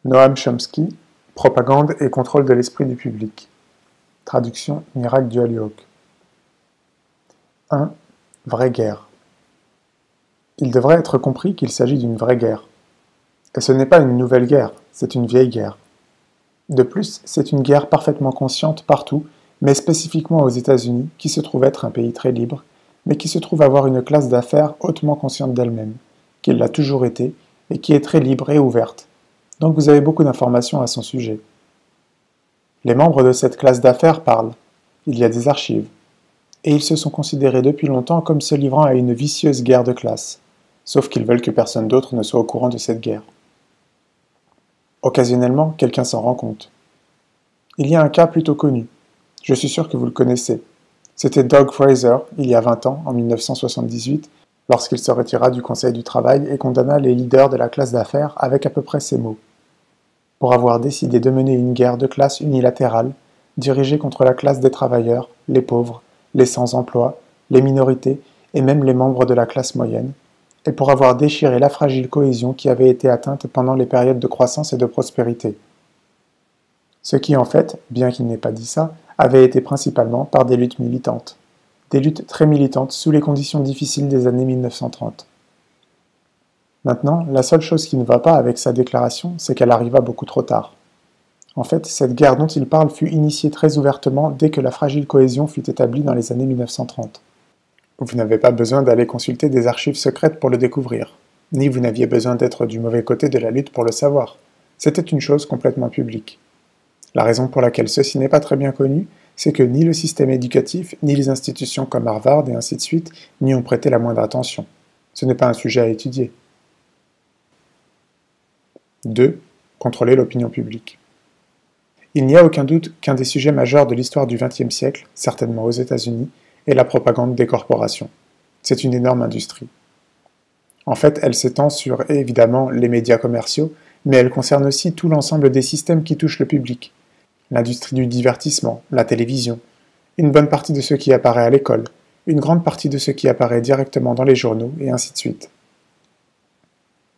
Noam Chomsky, Propagande et contrôle de l'esprit du public. Traduction Niraj Dualuok. 1. Vraie guerre. Il devrait être compris qu'il s'agit d'une vraie guerre. Et ce n'est pas une nouvelle guerre, c'est une vieille guerre. De plus, c'est une guerre parfaitement consciente partout, mais spécifiquement aux États-Unis, qui se trouve être un pays très libre, mais qui se trouve avoir une classe d'affaires hautement consciente d'elle-même, qui l'a toujours été, et qui est très libre et ouverte. Donc vous avez beaucoup d'informations à son sujet. Les membres de cette classe d'affaires parlent. Il y a des archives. Et ils se sont considérés depuis longtemps comme se livrant à une vicieuse guerre de classe, sauf qu'ils veulent que personne d'autre ne soit au courant de cette guerre. Occasionnellement, quelqu'un s'en rend compte. Il y a un cas plutôt connu. Je suis sûr que vous le connaissez. C'était Doug Fraser, il y a 20 ans, en 1978, lorsqu'il se retira du Conseil du travail et condamna les leaders de la classe d'affaires avec à peu près ces mots. Pour avoir décidé de mener une guerre de classe unilatérale, dirigée contre la classe des travailleurs, les pauvres, les sans-emploi, les minorités et même les membres de la classe moyenne, et pour avoir déchiré la fragile cohésion qui avait été atteinte pendant les périodes de croissance et de prospérité. Ce qui en fait, bien qu'il n'ait pas dit ça, avait été principalement par des luttes militantes. Des luttes très militantes sous les conditions difficiles des années 1930. Maintenant, la seule chose qui ne va pas avec sa déclaration, c'est qu'elle arriva beaucoup trop tard. En fait, cette guerre dont il parle fut initiée très ouvertement dès que la fragile cohésion fut établie dans les années 1930. Vous n'avez pas besoin d'aller consulter des archives secrètes pour le découvrir, ni vous n'aviez besoin d'être du mauvais côté de la lutte pour le savoir. C'était une chose complètement publique. La raison pour laquelle ceci n'est pas très bien connu, c'est que ni le système éducatif, ni les institutions comme Harvard et ainsi de suite n'y ont prêté la moindre attention. Ce n'est pas un sujet à étudier. 2. Contrôler l'opinion publique. Il n'y a aucun doute qu'un des sujets majeurs de l'histoire du XXe siècle, certainement aux États-Unis, est la propagande des corporations. C'est une énorme industrie. En fait, elle s'étend sur, évidemment, les médias commerciaux, mais elle concerne aussi tout l'ensemble des systèmes qui touchent le public. L'industrie du divertissement, la télévision, une bonne partie de ce qui apparaît à l'école, une grande partie de ce qui apparaît directement dans les journaux, et ainsi de suite.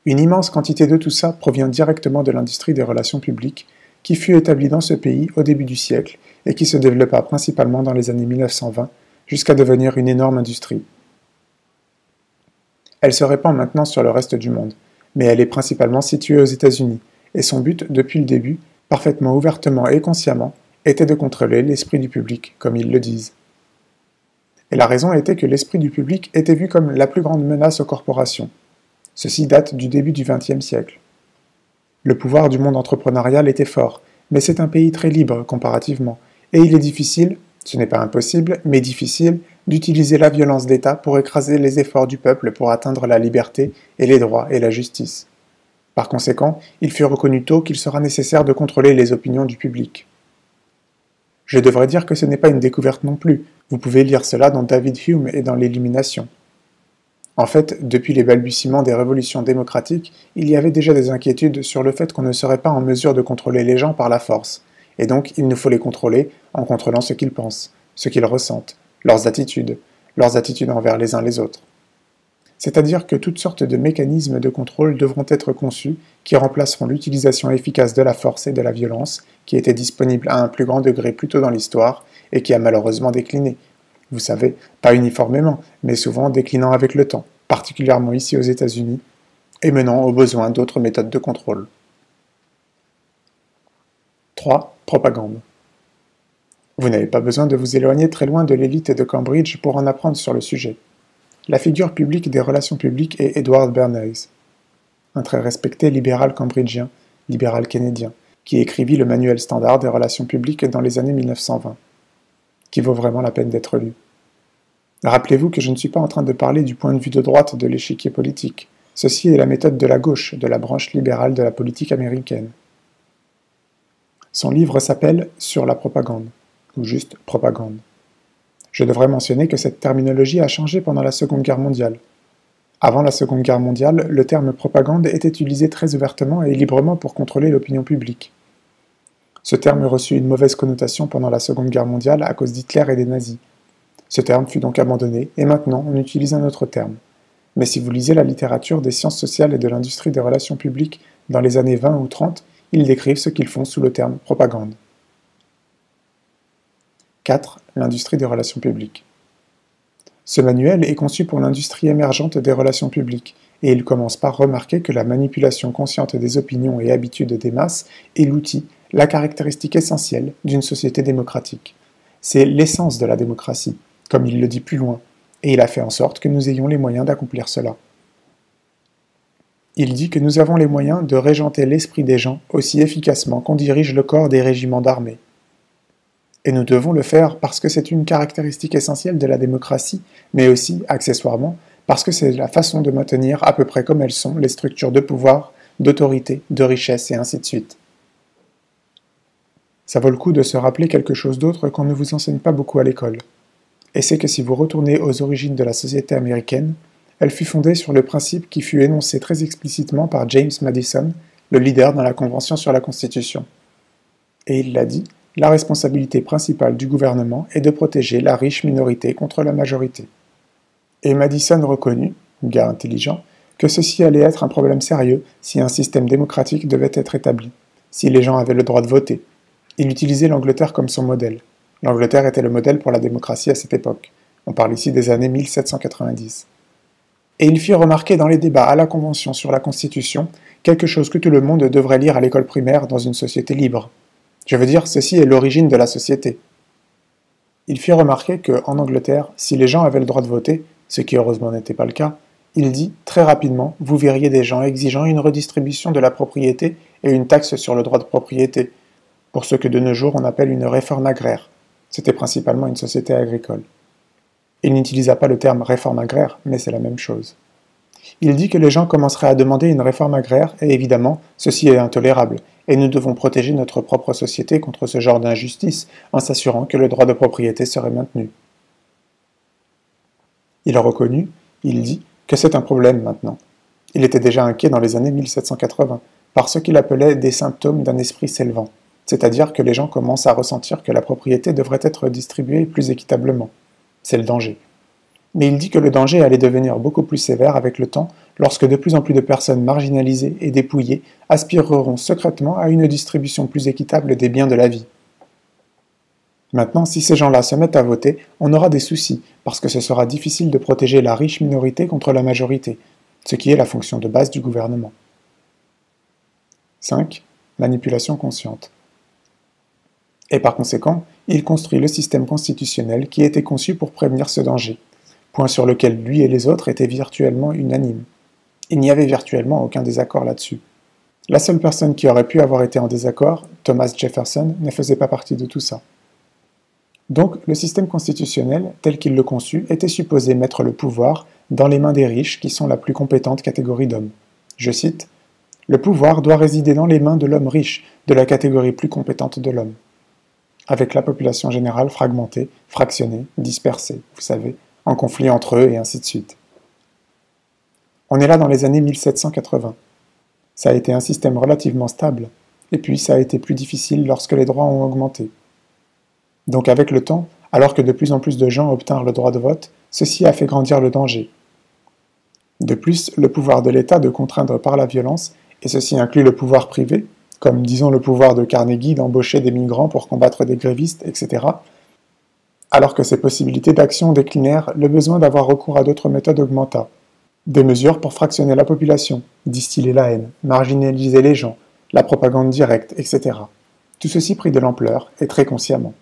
Une immense quantité de tout ça provient directement de l'industrie des relations publiques, qui fut établie dans ce pays au début du siècle et qui se développa principalement dans les années 1920, jusqu'à devenir une énorme industrie. Elle se répand maintenant sur le reste du monde, mais elle est principalement située aux États-Unis, et son but, depuis le début, parfaitement ouvertement et consciemment, était de contrôler l'esprit du public, comme ils le disent. Et la raison était que l'esprit du public était vu comme la plus grande menace aux corporations. Ceci date du début du XXe siècle. Le pouvoir du monde entrepreneurial était fort, mais c'est un pays très libre comparativement, et il est difficile, ce n'est pas impossible, mais difficile, d'utiliser la violence d'État pour écraser les efforts du peuple pour atteindre la liberté et les droits et la justice. Par conséquent, il fut reconnu tôt qu'il sera nécessaire de contrôler les opinions du public. Je devrais dire que ce n'est pas une découverte non plus, vous pouvez lire cela dans David Hume et dans l'Illumination. En fait, depuis les balbutiements des révolutions démocratiques, il y avait déjà des inquiétudes sur le fait qu'on ne serait pas en mesure de contrôler les gens par la force, et donc il nous faut les contrôler en contrôlant ce qu'ils pensent, ce qu'ils ressentent, leurs attitudes envers les uns les autres. C'est-à-dire que toutes sortes de mécanismes de contrôle devront être conçus qui remplaceront l'utilisation efficace de la force et de la violence qui était disponible à un plus grand degré plus tôt dans l'histoire et qui a malheureusement décliné. Vous savez, pas uniformément, mais souvent déclinant avec le temps, particulièrement ici aux États-Unis, et menant au besoin d'autres méthodes de contrôle. 3. Propagande. Vous n'avez pas besoin de vous éloigner très loin de l'élite de Cambridge pour en apprendre sur le sujet. La figure publique des relations publiques est Edward Bernays, un très respecté libéral cambridgien, libéral kennedien, qui écrivit le manuel standard des relations publiques dans les années 1920, qui vaut vraiment la peine d'être lu. Rappelez-vous que je ne suis pas en train de parler du point de vue de droite de l'échiquier politique. Ceci est la méthode de la gauche, de la branche libérale de la politique américaine. Son livre s'appelle « Sur la propagande », ou juste « Propagande ». Je devrais mentionner que cette terminologie a changé pendant la Seconde Guerre mondiale. Avant la Seconde Guerre mondiale, le terme propagande était utilisé très ouvertement et librement pour contrôler l'opinion publique. Ce terme reçut une mauvaise connotation pendant la Seconde Guerre mondiale à cause d'Hitler et des nazis. Ce terme fut donc abandonné, et maintenant on utilise un autre terme. Mais si vous lisez la littérature des sciences sociales et de l'industrie des relations publiques dans les années 20 ou 30, ils décrivent ce qu'ils font sous le terme propagande. 4. L'industrie des relations publiques. Ce manuel est conçu pour l'industrie émergente des relations publiques, et il commence par remarquer que la manipulation consciente des opinions et habitudes des masses est l'outil, la caractéristique essentielle d'une société démocratique. C'est l'essence de la démocratie, comme il le dit plus loin, et il a fait en sorte que nous ayons les moyens d'accomplir cela. Il dit que nous avons les moyens de régenter l'esprit des gens aussi efficacement qu'on dirige le corps des régiments d'armée. Et nous devons le faire parce que c'est une caractéristique essentielle de la démocratie, mais aussi, accessoirement, parce que c'est la façon de maintenir à peu près comme elles sont les structures de pouvoir, d'autorité, de richesse et ainsi de suite. Ça vaut le coup de se rappeler quelque chose d'autre qu'on ne vous enseigne pas beaucoup à l'école. Et c'est que si vous retournez aux origines de la société américaine, elle fut fondée sur le principe qui fut énoncé très explicitement par James Madison, le leader dans la Convention sur la Constitution. Et il l'a dit, la responsabilité principale du gouvernement est de protéger la riche minorité contre la majorité. Et Madison reconnut, gars intelligent, que ceci allait être un problème sérieux si un système démocratique devait être établi, si les gens avaient le droit de voter. Il utilisait l'Angleterre comme son modèle. L'Angleterre était le modèle pour la démocratie à cette époque. On parle ici des années 1790. Et il fit remarquer dans les débats à la Convention sur la Constitution quelque chose que tout le monde devrait lire à l'école primaire dans une société libre. Je veux dire, ceci est l'origine de la société. Il fit remarquer que, en Angleterre, si les gens avaient le droit de voter, ce qui heureusement n'était pas le cas, il dit, très rapidement, vous verriez des gens exigeant une redistribution de la propriété et une taxe sur le droit de propriété, pour ce que de nos jours on appelle une réforme agraire. C'était principalement une société agricole. Il n'utilisa pas le terme réforme agraire, mais c'est la même chose. Il dit que les gens commenceraient à demander une réforme agraire, et évidemment, ceci est intolérable, et nous devons protéger notre propre société contre ce genre d'injustice en s'assurant que le droit de propriété serait maintenu. Il a reconnu, il dit, que c'est un problème maintenant. Il était déjà inquiet dans les années 1780, par ce qu'il appelait des symptômes d'un esprit s'élevant, c'est-à-dire que les gens commencent à ressentir que la propriété devrait être distribuée plus équitablement. C'est le danger. Mais il dit que le danger allait devenir beaucoup plus sévère avec le temps, lorsque de plus en plus de personnes marginalisées et dépouillées aspireront secrètement à une distribution plus équitable des biens de la vie. Maintenant, si ces gens-là se mettent à voter, on aura des soucis, parce que ce sera difficile de protéger la riche minorité contre la majorité, ce qui est la fonction de base du gouvernement. 5. Manipulation consciente. Et par conséquent, il construit le système constitutionnel qui était conçu pour prévenir ce danger, point sur lequel lui et les autres étaient virtuellement unanimes. Il n'y avait virtuellement aucun désaccord là-dessus. La seule personne qui aurait pu avoir été en désaccord, Thomas Jefferson, ne faisait pas partie de tout ça. Donc, le système constitutionnel, tel qu'il le conçut, était supposé mettre le pouvoir dans les mains des riches qui sont la plus compétente catégorie d'hommes. Je cite, « Le pouvoir doit résider dans les mains de l'homme riche, de la catégorie plus compétente de l'homme. » Avec la population générale fragmentée, fractionnée, dispersée, vous savez, en conflit entre eux et ainsi de suite. On est là dans les années 1780. Ça a été un système relativement stable, et puis ça a été plus difficile lorsque les droits ont augmenté. Donc avec le temps, alors que de plus en plus de gens obtinrent le droit de vote, ceci a fait grandir le danger. De plus, le pouvoir de l'État de contraindre par la violence, et ceci inclut le pouvoir privé, comme disons le pouvoir de Carnegie d'embaucher des migrants pour combattre des grévistes, etc., alors que ces possibilités d'action déclinèrent, le besoin d'avoir recours à d'autres méthodes augmenta. Des mesures pour fractionner la population, distiller la haine, marginaliser les gens, la propagande directe, etc. Tout ceci prit de l'ampleur, et très consciemment.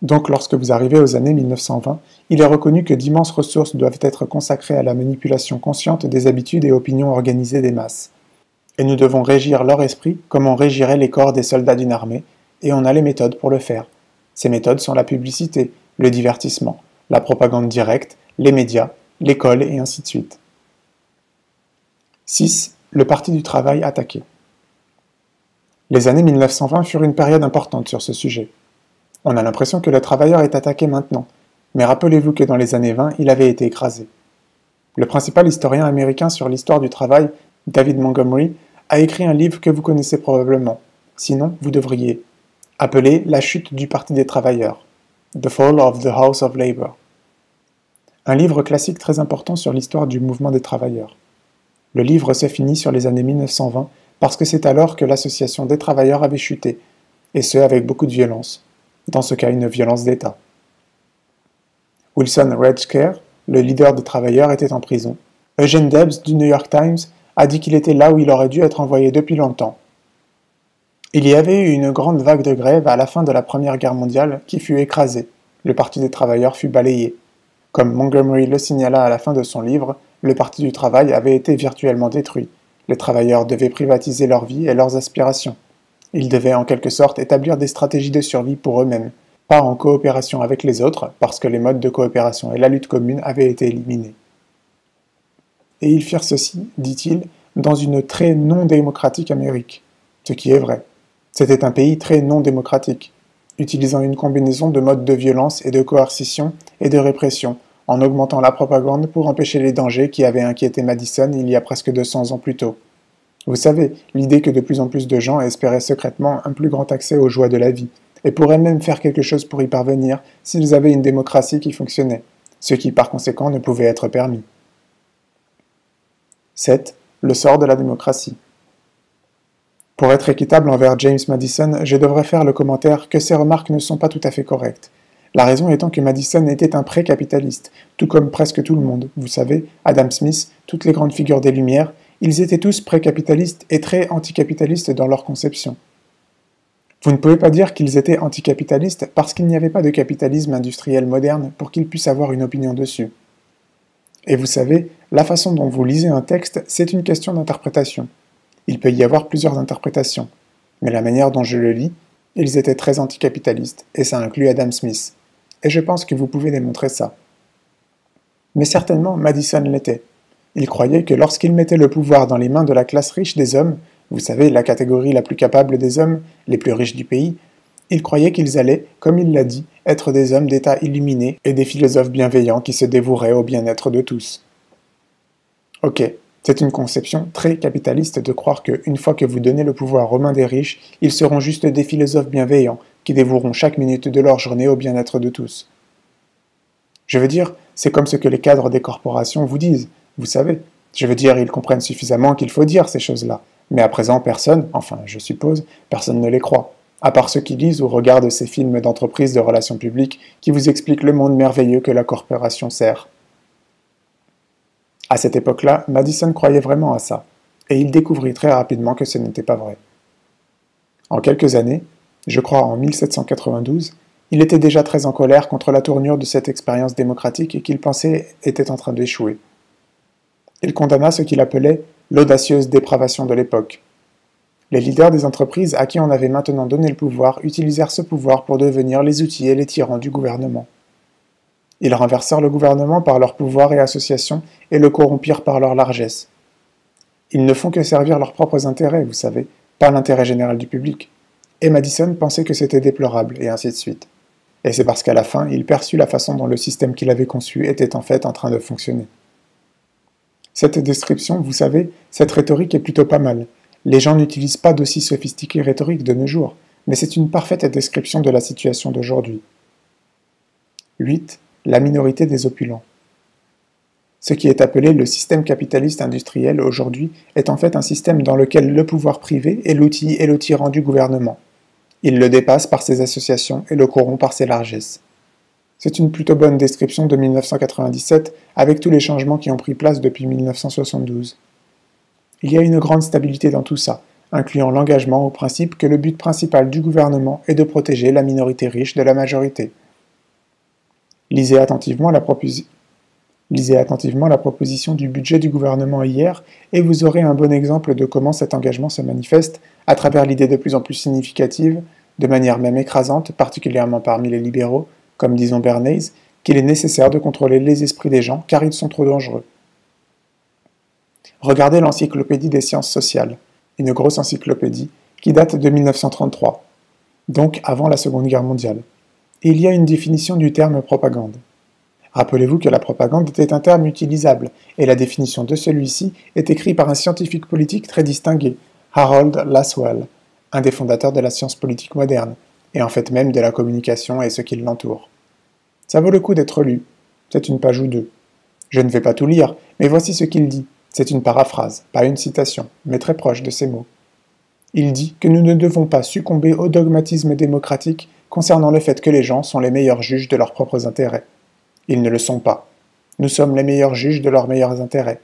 Donc lorsque vous arrivez aux années 1920, il est reconnu que d'immenses ressources doivent être consacrées à la manipulation consciente des habitudes et opinions organisées des masses. Et nous devons régir leur esprit comme on régirait les corps des soldats d'une armée, et on a les méthodes pour le faire. Ces méthodes sont la publicité, le divertissement, la propagande directe, les médias, l'école et ainsi de suite. 6. Le Parti du travail attaqué. Les années 1920 furent une période importante sur ce sujet. On a l'impression que le travailleur est attaqué maintenant, mais rappelez-vous que dans les années 20, il avait été écrasé. Le principal historien américain sur l'histoire du travail, David Montgomery, a écrit un livre que vous connaissez probablement, sinon vous devriez, appelé La chute du Parti des travailleurs, The Fall of the House of Labour. Un livre classique très important sur l'histoire du mouvement des travailleurs. Le livre se finit sur les années 1920 parce que c'est alors que l'association des travailleurs avait chuté, et ce avec beaucoup de violence, dans ce cas une violence d'État. Wilson Redsker, le leader des travailleurs, était en prison. Eugene Debs du New York Times a dit qu'il était là où il aurait dû être envoyé depuis longtemps. Il y avait eu une grande vague de grève à la fin de la Première Guerre mondiale qui fut écrasée. Le Parti des travailleurs fut balayé. Comme Montgomery le signala à la fin de son livre, le Parti du travail avait été virtuellement détruit. Les travailleurs devaient privatiser leur vie et leurs aspirations. Ils devaient en quelque sorte établir des stratégies de survie pour eux-mêmes, pas en coopération avec les autres, parce que les modes de coopération et la lutte commune avaient été éliminés. Et ils firent ceci, dit-il, dans une très non démocratique Amérique. Ce qui est vrai. C'était un pays très non démocratique, utilisant une combinaison de modes de violence et de coercition et de répression, en augmentant la propagande pour empêcher les dangers qui avaient inquiété Madison il y a presque 200 ans plus tôt. Vous savez, l'idée que de plus en plus de gens espéraient secrètement un plus grand accès aux joies de la vie, et pourraient même faire quelque chose pour y parvenir s'ils avaient une démocratie qui fonctionnait, ce qui par conséquent ne pouvait être permis. 7. Le sort de la démocratie. Pour être équitable envers James Madison, je devrais faire le commentaire que ces remarques ne sont pas tout à fait correctes. La raison étant que Madison était un pré-capitaliste, tout comme presque tout le monde. Vous savez, Adam Smith, toutes les grandes figures des Lumières, ils étaient tous pré-capitalistes et très anticapitalistes dans leur conception. Vous ne pouvez pas dire qu'ils étaient anticapitalistes parce qu'il n'y avait pas de capitalisme industriel moderne pour qu'ils puissent avoir une opinion dessus. Et vous savez, la façon dont vous lisez un texte, c'est une question d'interprétation. Il peut y avoir plusieurs interprétations, mais la manière dont je le lis, ils étaient très anticapitalistes, et ça inclut Adam Smith. Et je pense que vous pouvez démontrer ça. Mais certainement, Madison l'était. Il croyait que lorsqu'il mettait le pouvoir dans les mains de la classe riche des hommes, vous savez, la catégorie la plus capable des hommes, les plus riches du pays, il croyait qu'ils allaient, comme il l'a dit, être des hommes d'État illuminés et des philosophes bienveillants qui se dévoueraient au bien-être de tous. Ok, c'est une conception très capitaliste de croire qu'une fois que vous donnez le pouvoir aux mains des riches, ils seront juste des philosophes bienveillants qui dévoueront chaque minute de leur journée au bien-être de tous. Je veux dire, c'est comme ce que les cadres des corporations vous disent, vous savez. Je veux dire, ils comprennent suffisamment qu'il faut dire ces choses-là. Mais à présent, personne, enfin je suppose, personne ne les croit. À part ceux qui lisent ou regardent ces films d'entreprise de relations publiques qui vous expliquent le monde merveilleux que la corporation sert. À cette époque-là, Madison croyait vraiment à ça, et il découvrit très rapidement que ce n'était pas vrai. En quelques années, je crois en 1792, il était déjà très en colère contre la tournure de cette expérience démocratique et qu'il pensait était en train d'échouer. Il condamna ce qu'il appelait l'audacieuse dépravation de l'époque. Les leaders des entreprises à qui on avait maintenant donné le pouvoir utilisèrent ce pouvoir pour devenir les outils et les tyrans du gouvernement. Ils renversèrent le gouvernement par leur pouvoir et association et le corrompirent par leur largesse. Ils ne font que servir leurs propres intérêts, vous savez, pas l'intérêt général du public. Et Madison pensait que c'était déplorable, et ainsi de suite. Et c'est parce qu'à la fin, il perçut la façon dont le système qu'il avait conçu était en fait en train de fonctionner. Cette description, vous savez, cette rhétorique est plutôt pas mal. Les gens n'utilisent pas d'aussi sophistiquée rhétorique de nos jours, mais c'est une parfaite description de la situation d'aujourd'hui. 8. La minorité des opulents. Ce qui est appelé le système capitaliste industriel aujourd'hui est en fait un système dans lequel le pouvoir privé est l'outil et le tyran du gouvernement. Il le dépasse par ses associations et le corrompt par ses largesses. C'est une plutôt bonne description de 1997 avec tous les changements qui ont pris place depuis 1972. Il y a une grande stabilité dans tout ça, incluant l'engagement au principe que le but principal du gouvernement est de protéger la minorité riche de la majorité. Lisez attentivement la proposition du budget du gouvernement hier et vous aurez un bon exemple de comment cet engagement se manifeste à travers l'idée de plus en plus significative, de manière même écrasante, particulièrement parmi les libéraux, comme disons Bernays, qu'il est nécessaire de contrôler les esprits des gens car ils sont trop dangereux. Regardez l'Encyclopédie des sciences sociales, une grosse encyclopédie qui date de 1933, donc avant la Seconde Guerre mondiale. Et il y a une définition du terme propagande. Rappelez-vous que la propagande était un terme utilisable, et la définition de celui-ci est écrite par un scientifique politique très distingué, Harold Lasswell, un des fondateurs de la science politique moderne, et en fait même de la communication et ce qui l'entoure. Ça vaut le coup d'être lu, c'est une page ou deux. Je ne vais pas tout lire, mais voici ce qu'il dit. C'est une paraphrase, pas une citation, mais très proche de ces mots. Il dit que nous ne devons pas succomber au dogmatisme démocratique concernant le fait que les gens sont les meilleurs juges de leurs propres intérêts. Ils ne le sont pas. Nous sommes les meilleurs juges de leurs meilleurs intérêts.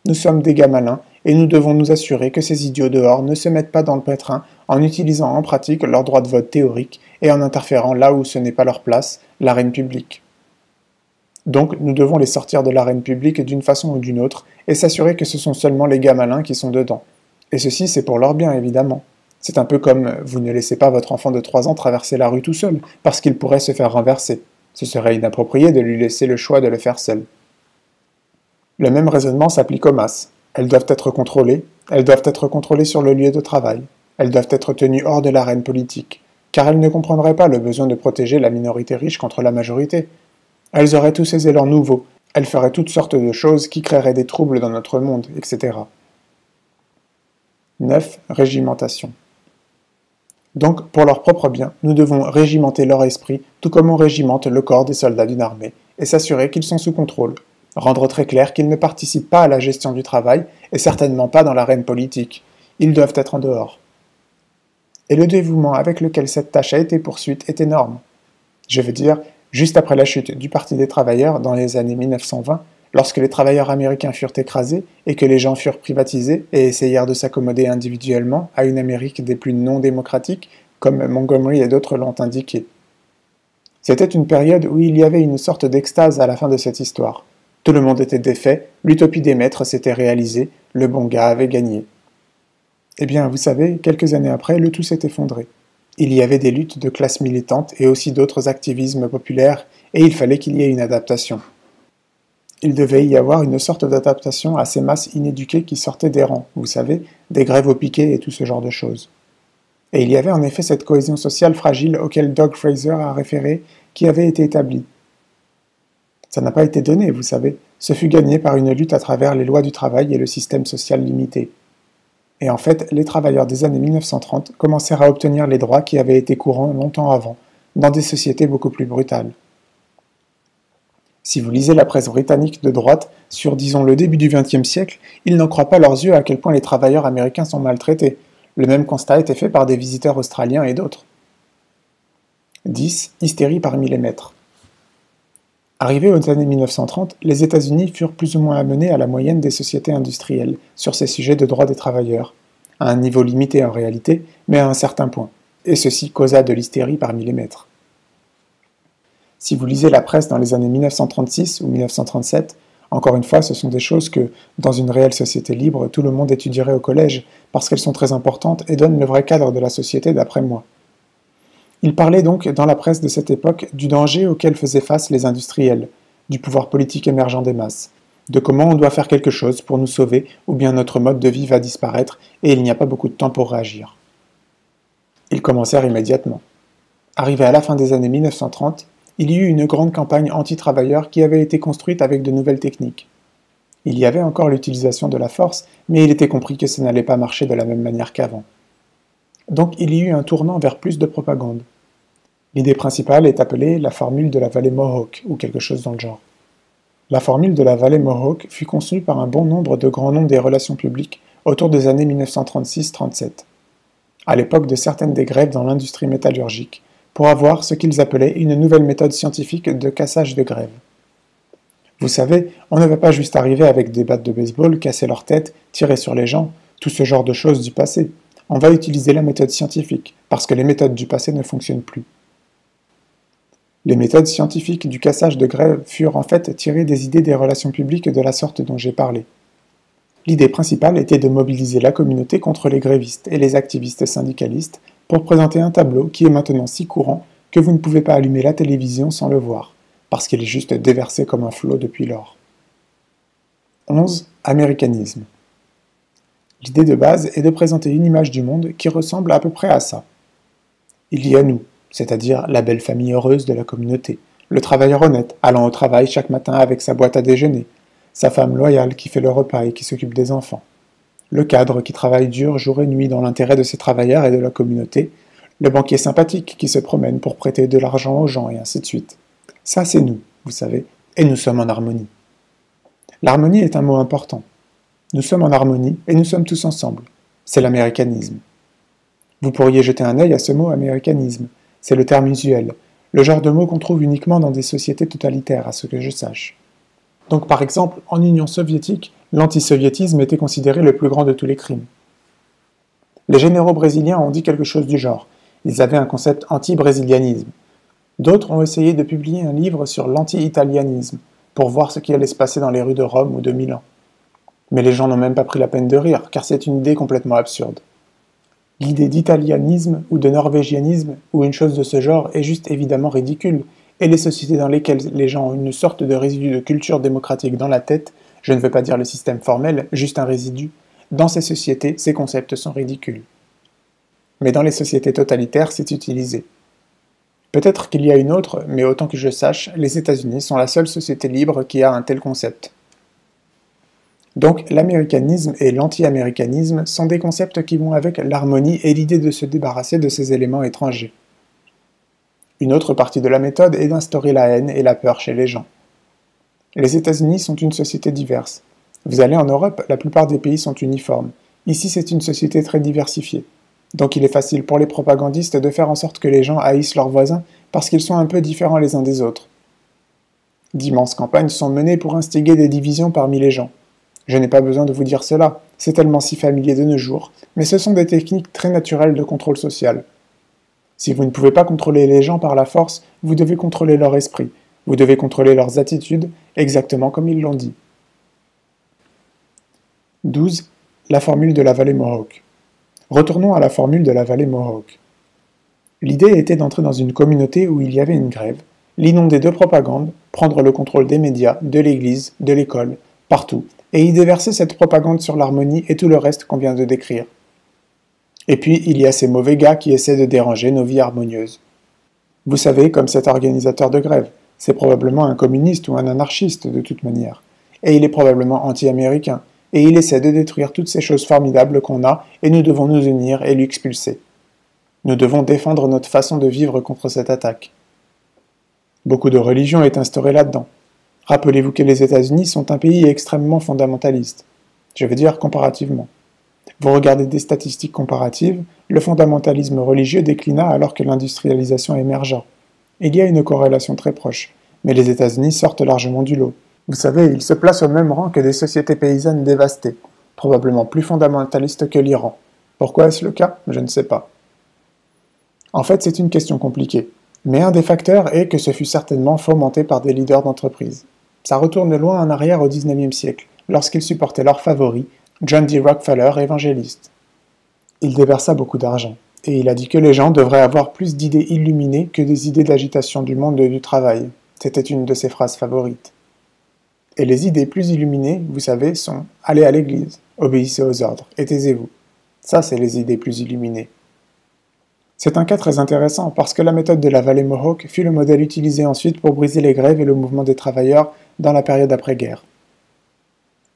Nous sommes des gars malins et nous devons nous assurer que ces idiots dehors ne se mettent pas dans le pétrin en utilisant en pratique leur droit de vote théorique et en interférant là où ce n'est pas leur place, l'arène publique. Donc nous devons les sortir de l'arène publique d'une façon ou d'une autre et s'assurer que ce sont seulement les gars malins qui sont dedans. Et ceci c'est pour leur bien évidemment. C'est un peu comme vous ne laissez pas votre enfant de 3 ans traverser la rue tout seul, parce qu'il pourrait se faire renverser. Ce serait inapproprié de lui laisser le choix de le faire seul. Le même raisonnement s'applique aux masses. Elles doivent être contrôlées sur le lieu de travail, elles doivent être tenues hors de l'arène politique, car elles ne comprendraient pas le besoin de protéger la minorité riche contre la majorité. Elles auraient tous ces élans nouveaux, elles feraient toutes sortes de choses qui créeraient des troubles dans notre monde, etc. 9. Régimentation. Donc, pour leur propre bien, nous devons régimenter leur esprit, tout comme on régimente le corps des soldats d'une armée, et s'assurer qu'ils sont sous contrôle. Rendre très clair qu'ils ne participent pas à la gestion du travail, et certainement pas dans l'arène politique. Ils doivent être en dehors. Et le dévouement avec lequel cette tâche a été poursuite est énorme. Je veux dire, juste après la chute du Parti des travailleurs dans les années 1920, lorsque les travailleurs américains furent écrasés et que les gens furent privatisés et essayèrent de s'accommoder individuellement à une Amérique des plus non démocratiques, comme Montgomery et d'autres l'ont indiqué. C'était une période où il y avait une sorte d'extase à la fin de cette histoire. Tout le monde était défait, l'utopie des maîtres s'était réalisée, le bon gars avait gagné. Eh bien, vous savez, quelques années après, le tout s'est effondré. Il y avait des luttes de classes militantes et aussi d'autres activismes populaires, et il fallait qu'il y ait une adaptation. Il devait y avoir une sorte d'adaptation à ces masses inéduquées qui sortaient des rangs, vous savez, des grèves au piquet et tout ce genre de choses. Et il y avait en effet cette cohésion sociale fragile auquel Doug Fraser a référé, qui avait été établie. Ça n'a pas été donné, vous savez, ce fut gagné par une lutte à travers les lois du travail et le système social limité. Et en fait, les travailleurs des années 1930 commencèrent à obtenir les droits qui avaient été courants longtemps avant, dans des sociétés beaucoup plus brutales. Si vous lisez la presse britannique de droite sur, disons, le début du XXe siècle, ils n'en croient pas leurs yeux à quel point les travailleurs américains sont maltraités. Le même constat a été fait par des visiteurs australiens et d'autres. 10. Hystérie parmi les maîtres. Arrivés aux années 1930, les États-Unis furent plus ou moins amenés à la moyenne des sociétés industrielles sur ces sujets de droits des travailleurs, à un niveau limité en réalité, mais à un certain point, et ceci causa de l'hystérie parmi les maîtres. Si vous lisez la presse dans les années 1936 ou 1937, encore une fois, ce sont des choses que, dans une réelle société libre, tout le monde étudierait au collège, parce qu'elles sont très importantes et donnent le vrai cadre de la société d'après moi. Il parlait donc dans la presse de cette époque du danger auquel faisaient face les industriels, du pouvoir politique émergent des masses, de comment on doit faire quelque chose pour nous sauver ou bien notre mode de vie va disparaître et il n'y a pas beaucoup de temps pour réagir. Ils commencèrent immédiatement. Arrivé à la fin des années 1930, il y eut une grande campagne anti-travailleurs qui avait été construite avec de nouvelles techniques. Il y avait encore l'utilisation de la force, mais il était compris que ça n'allait pas marcher de la même manière qu'avant. Donc il y eut un tournant vers plus de propagande. L'idée principale est appelée la formule de la vallée Mohawk, ou quelque chose dans le genre. La formule de la vallée Mohawk fut conçue par un bon nombre de grands noms des relations publiques autour des années 1936-37, à l'époque de certaines des grèves dans l'industrie métallurgique, pour avoir ce qu'ils appelaient une nouvelle méthode scientifique de cassage de grève. Vous savez, on ne va pas juste arriver avec des battes de baseball, casser leur tête, tirer sur les gens, tout ce genre de choses du passé. On va utiliser la méthode scientifique, parce que les méthodes du passé ne fonctionnent plus. Les méthodes scientifiques du cassage de grève furent en fait tirées des idées des relations publiques de la sorte dont j'ai parlé. L'idée principale était de mobiliser la communauté contre les grévistes et les activistes syndicalistes pour présenter un tableau qui est maintenant si courant que vous ne pouvez pas allumer la télévision sans le voir, parce qu'il est juste déversé comme un flot depuis lors. 11. Américanisme. L'idée de base est de présenter une image du monde qui ressemble à peu près à ça. Il y a nous, c'est-à-dire la belle famille heureuse de la communauté, le travailleur honnête, allant au travail chaque matin avec sa boîte à déjeuner, sa femme loyale qui fait le repas et qui s'occupe des enfants, le cadre qui travaille dur jour et nuit dans l'intérêt de ses travailleurs et de la communauté, le banquier sympathique qui se promène pour prêter de l'argent aux gens et ainsi de suite. Ça c'est nous, vous savez, et nous sommes en harmonie. L'harmonie est un mot important. Nous sommes en harmonie et nous sommes tous ensemble. C'est l'américanisme. Vous pourriez jeter un œil à ce mot américanisme. C'est le terme usuel, le genre de mot qu'on trouve uniquement dans des sociétés totalitaires, à ce que je sache. Donc par exemple, en Union soviétique, l'antisoviétisme était considéré le plus grand de tous les crimes. Les généraux brésiliens ont dit quelque chose du genre. Ils avaient un concept anti-brésilianisme. D'autres ont essayé de publier un livre sur l'anti-italianisme, pour voir ce qui allait se passer dans les rues de Rome ou de Milan. Mais les gens n'ont même pas pris la peine de rire, car c'est une idée complètement absurde. L'idée d'italianisme ou de norvégianisme ou une chose de ce genre est juste évidemment ridicule, et les sociétés dans lesquelles les gens ont une sorte de résidu de culture démocratique dans la tête, je ne veux pas dire le système formel, juste un résidu, dans ces sociétés, ces concepts sont ridicules. Mais dans les sociétés totalitaires, c'est utilisé. Peut-être qu'il y a une autre, mais autant que je sache, les États-Unis sont la seule société libre qui a un tel concept. Donc l'américanisme et l'anti-américanisme sont des concepts qui vont avec l'harmonie et l'idée de se débarrasser de ces éléments étrangers. Une autre partie de la méthode est d'instaurer la haine et la peur chez les gens. Les États-Unis sont une société diverse. Vous allez en Europe, la plupart des pays sont uniformes. Ici, c'est une société très diversifiée. Donc il est facile pour les propagandistes de faire en sorte que les gens haïssent leurs voisins parce qu'ils sont un peu différents les uns des autres. D'immenses campagnes sont menées pour instiguer des divisions parmi les gens. Je n'ai pas besoin de vous dire cela, c'est tellement si familier de nos jours, mais ce sont des techniques très naturelles de contrôle social. Si vous ne pouvez pas contrôler les gens par la force, vous devez contrôler leur esprit, vous devez contrôler leurs attitudes, exactement comme ils l'ont dit. 12. La formule de la vallée Mohawk. Retournons à la formule de la vallée Mohawk. L'idée était d'entrer dans une communauté où il y avait une grève, l'inonder de propagande, prendre le contrôle des médias, de l'église, de l'école, partout, et y déverser cette propagande sur l'harmonie et tout le reste qu'on vient de décrire. Et puis, il y a ces mauvais gars qui essaient de déranger nos vies harmonieuses. Vous savez, comme cet organisateur de grève, c'est probablement un communiste ou un anarchiste de toute manière, et il est probablement anti-américain, et il essaie de détruire toutes ces choses formidables qu'on a, et nous devons nous unir et l'expulser. Nous devons défendre notre façon de vivre contre cette attaque. Beaucoup de religion est instaurée là-dedans. Rappelez-vous que les États-Unis sont un pays extrêmement fondamentaliste. Je veux dire comparativement. Vous regardez des statistiques comparatives, le fondamentalisme religieux déclina alors que l'industrialisation émergea. Il y a une corrélation très proche, mais les États-Unis sortent largement du lot. Vous savez, ils se placent au même rang que des sociétés paysannes dévastées, probablement plus fondamentalistes que l'Iran. Pourquoi est-ce le cas? Je ne sais pas. En fait, c'est une question compliquée, mais un des facteurs est que ce fut certainement fomenté par des leaders d'entreprise. Ça retourne loin en arrière au XIXe siècle, lorsqu'ils supportaient leur favori, John D. Rockefeller, évangéliste. Il déversa beaucoup d'argent, et il a dit que les gens devraient avoir plus d'idées illuminées que des idées d'agitation du monde du travail. C'était une de ses phrases favorites. Et les idées plus illuminées, vous savez, sont « allez à l'église, obéissez aux ordres, et taisez-vous ». Ça, c'est les idées plus illuminées. C'est un cas très intéressant parce que la méthode de la vallée Mohawk fut le modèle utilisé ensuite pour briser les grèves et le mouvement des travailleurs dans la période après-guerre.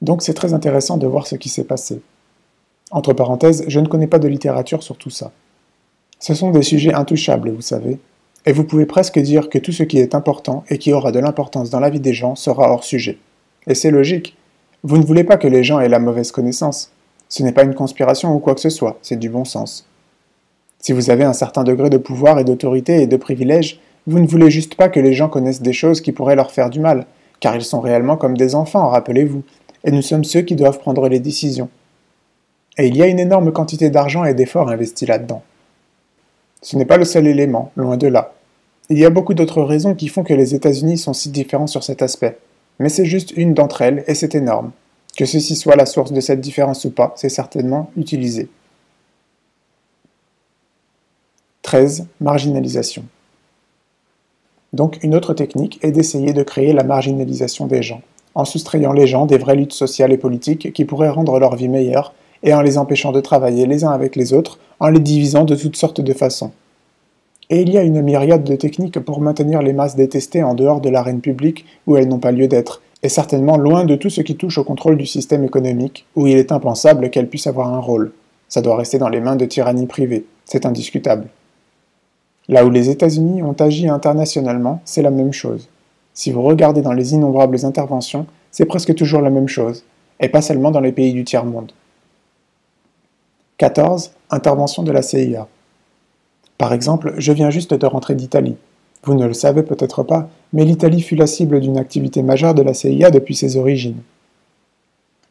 Donc c'est très intéressant de voir ce qui s'est passé. Entre parenthèses, je ne connais pas de littérature sur tout ça. Ce sont des sujets intouchables, vous savez, et vous pouvez presque dire que tout ce qui est important et qui aura de l'importance dans la vie des gens sera hors sujet. Et c'est logique. Vous ne voulez pas que les gens aient la mauvaise connaissance. Ce n'est pas une conspiration ou quoi que ce soit, c'est du bon sens. Si vous avez un certain degré de pouvoir et d'autorité et de privilège, vous ne voulez juste pas que les gens connaissent des choses qui pourraient leur faire du mal, car ils sont réellement comme des enfants, rappelez-vous, et nous sommes ceux qui doivent prendre les décisions. Et il y a une énorme quantité d'argent et d'efforts investis là-dedans. Ce n'est pas le seul élément, loin de là. Il y a beaucoup d'autres raisons qui font que les États-Unis sont si différents sur cet aspect, mais c'est juste une d'entre elles et c'est énorme. Que ceci soit la source de cette différence ou pas, c'est certainement utilisé. 13. Marginalisation. Donc une autre technique est d'essayer de créer la marginalisation des gens, en soustrayant les gens des vraies luttes sociales et politiques qui pourraient rendre leur vie meilleure, et en les empêchant de travailler les uns avec les autres, en les divisant de toutes sortes de façons. Et il y a une myriade de techniques pour maintenir les masses détestées en dehors de l'arène publique où elles n'ont pas lieu d'être, et certainement loin de tout ce qui touche au contrôle du système économique, où il est impensable qu'elles puissent avoir un rôle. Ça doit rester dans les mains de tyrannies privées, c'est indiscutable. Là où les États-Unis ont agi internationalement, c'est la même chose. Si vous regardez dans les innombrables interventions, c'est presque toujours la même chose, et pas seulement dans les pays du tiers-monde. 14. Intervention de la CIA. Par exemple, je viens juste de rentrer d'Italie. Vous ne le savez peut-être pas, mais l'Italie fut la cible d'une activité majeure de la CIA depuis ses origines.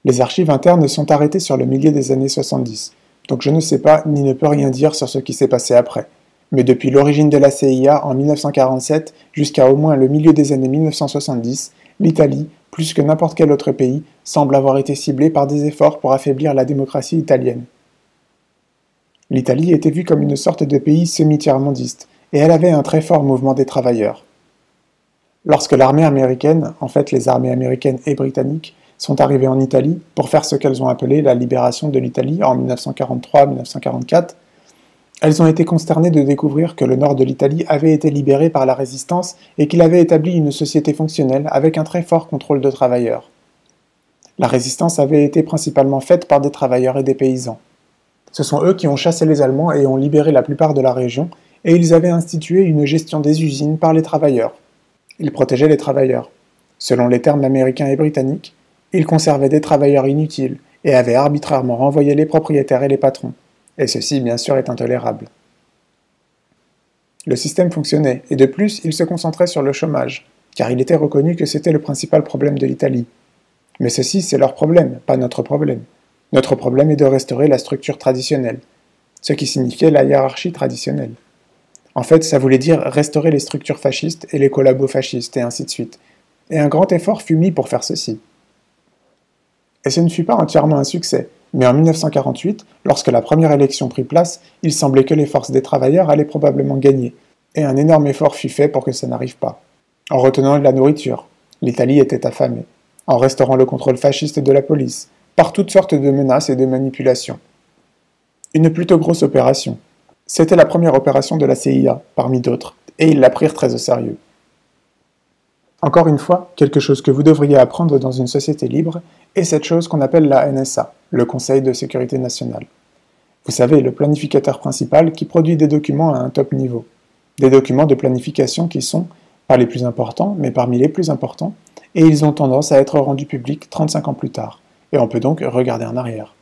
Les archives internes sont arrêtées sur le milieu des années 70, donc je ne sais pas ni ne peux rien dire sur ce qui s'est passé après. Mais depuis l'origine de la CIA en 1947 jusqu'à au moins le milieu des années 1970, l'Italie, plus que n'importe quel autre pays, semble avoir été ciblée par des efforts pour affaiblir la démocratie italienne. L'Italie était vue comme une sorte de pays semi-tiers-mondiste, et elle avait un très fort mouvement des travailleurs. Lorsque l'armée américaine, en fait les armées américaines et britanniques, sont arrivées en Italie pour faire ce qu'elles ont appelé la libération de l'Italie en 1943-1944, elles ont été consternées de découvrir que le nord de l'Italie avait été libéré par la résistance et qu'il avait établi une société fonctionnelle avec un très fort contrôle de travailleurs. La résistance avait été principalement faite par des travailleurs et des paysans. Ce sont eux qui ont chassé les Allemands et ont libéré la plupart de la région, et ils avaient institué une gestion des usines par les travailleurs. Ils protégeaient les travailleurs. Selon les termes américains et britanniques, ils conservaient des travailleurs inutiles et avaient arbitrairement renvoyé les propriétaires et les patrons. Et ceci, bien sûr, est intolérable. Le système fonctionnait, et de plus, il se concentrait sur le chômage, car il était reconnu que c'était le principal problème de l'Italie. Mais ceci, c'est leur problème, pas notre problème. Notre problème est de restaurer la structure traditionnelle, ce qui signifiait la hiérarchie traditionnelle. En fait, ça voulait dire restaurer les structures fascistes et les collabos fascistes, et ainsi de suite. Et un grand effort fut mis pour faire ceci. Et ce ne fut pas entièrement un succès, mais en 1948, lorsque la première élection prit place, il semblait que les forces des travailleurs allaient probablement gagner, et un énorme effort fut fait pour que ça n'arrive pas. En retenant de la nourriture, l'Italie était affamée, en restaurant le contrôle fasciste de la police, par toutes sortes de menaces et de manipulations. Une plutôt grosse opération. C'était la première opération de la CIA, parmi d'autres, et ils la prirent très au sérieux. Encore une fois, quelque chose que vous devriez apprendre dans une société libre est cette chose qu'on appelle la NSA, le Conseil de sécurité nationale. Vous savez, le planificateur principal qui produit des documents à un top niveau. Des documents de planification qui sont, pas les plus importants, mais parmi les plus importants, et ils ont tendance à être rendus publics 35 ans plus tard, et on peut donc regarder en arrière.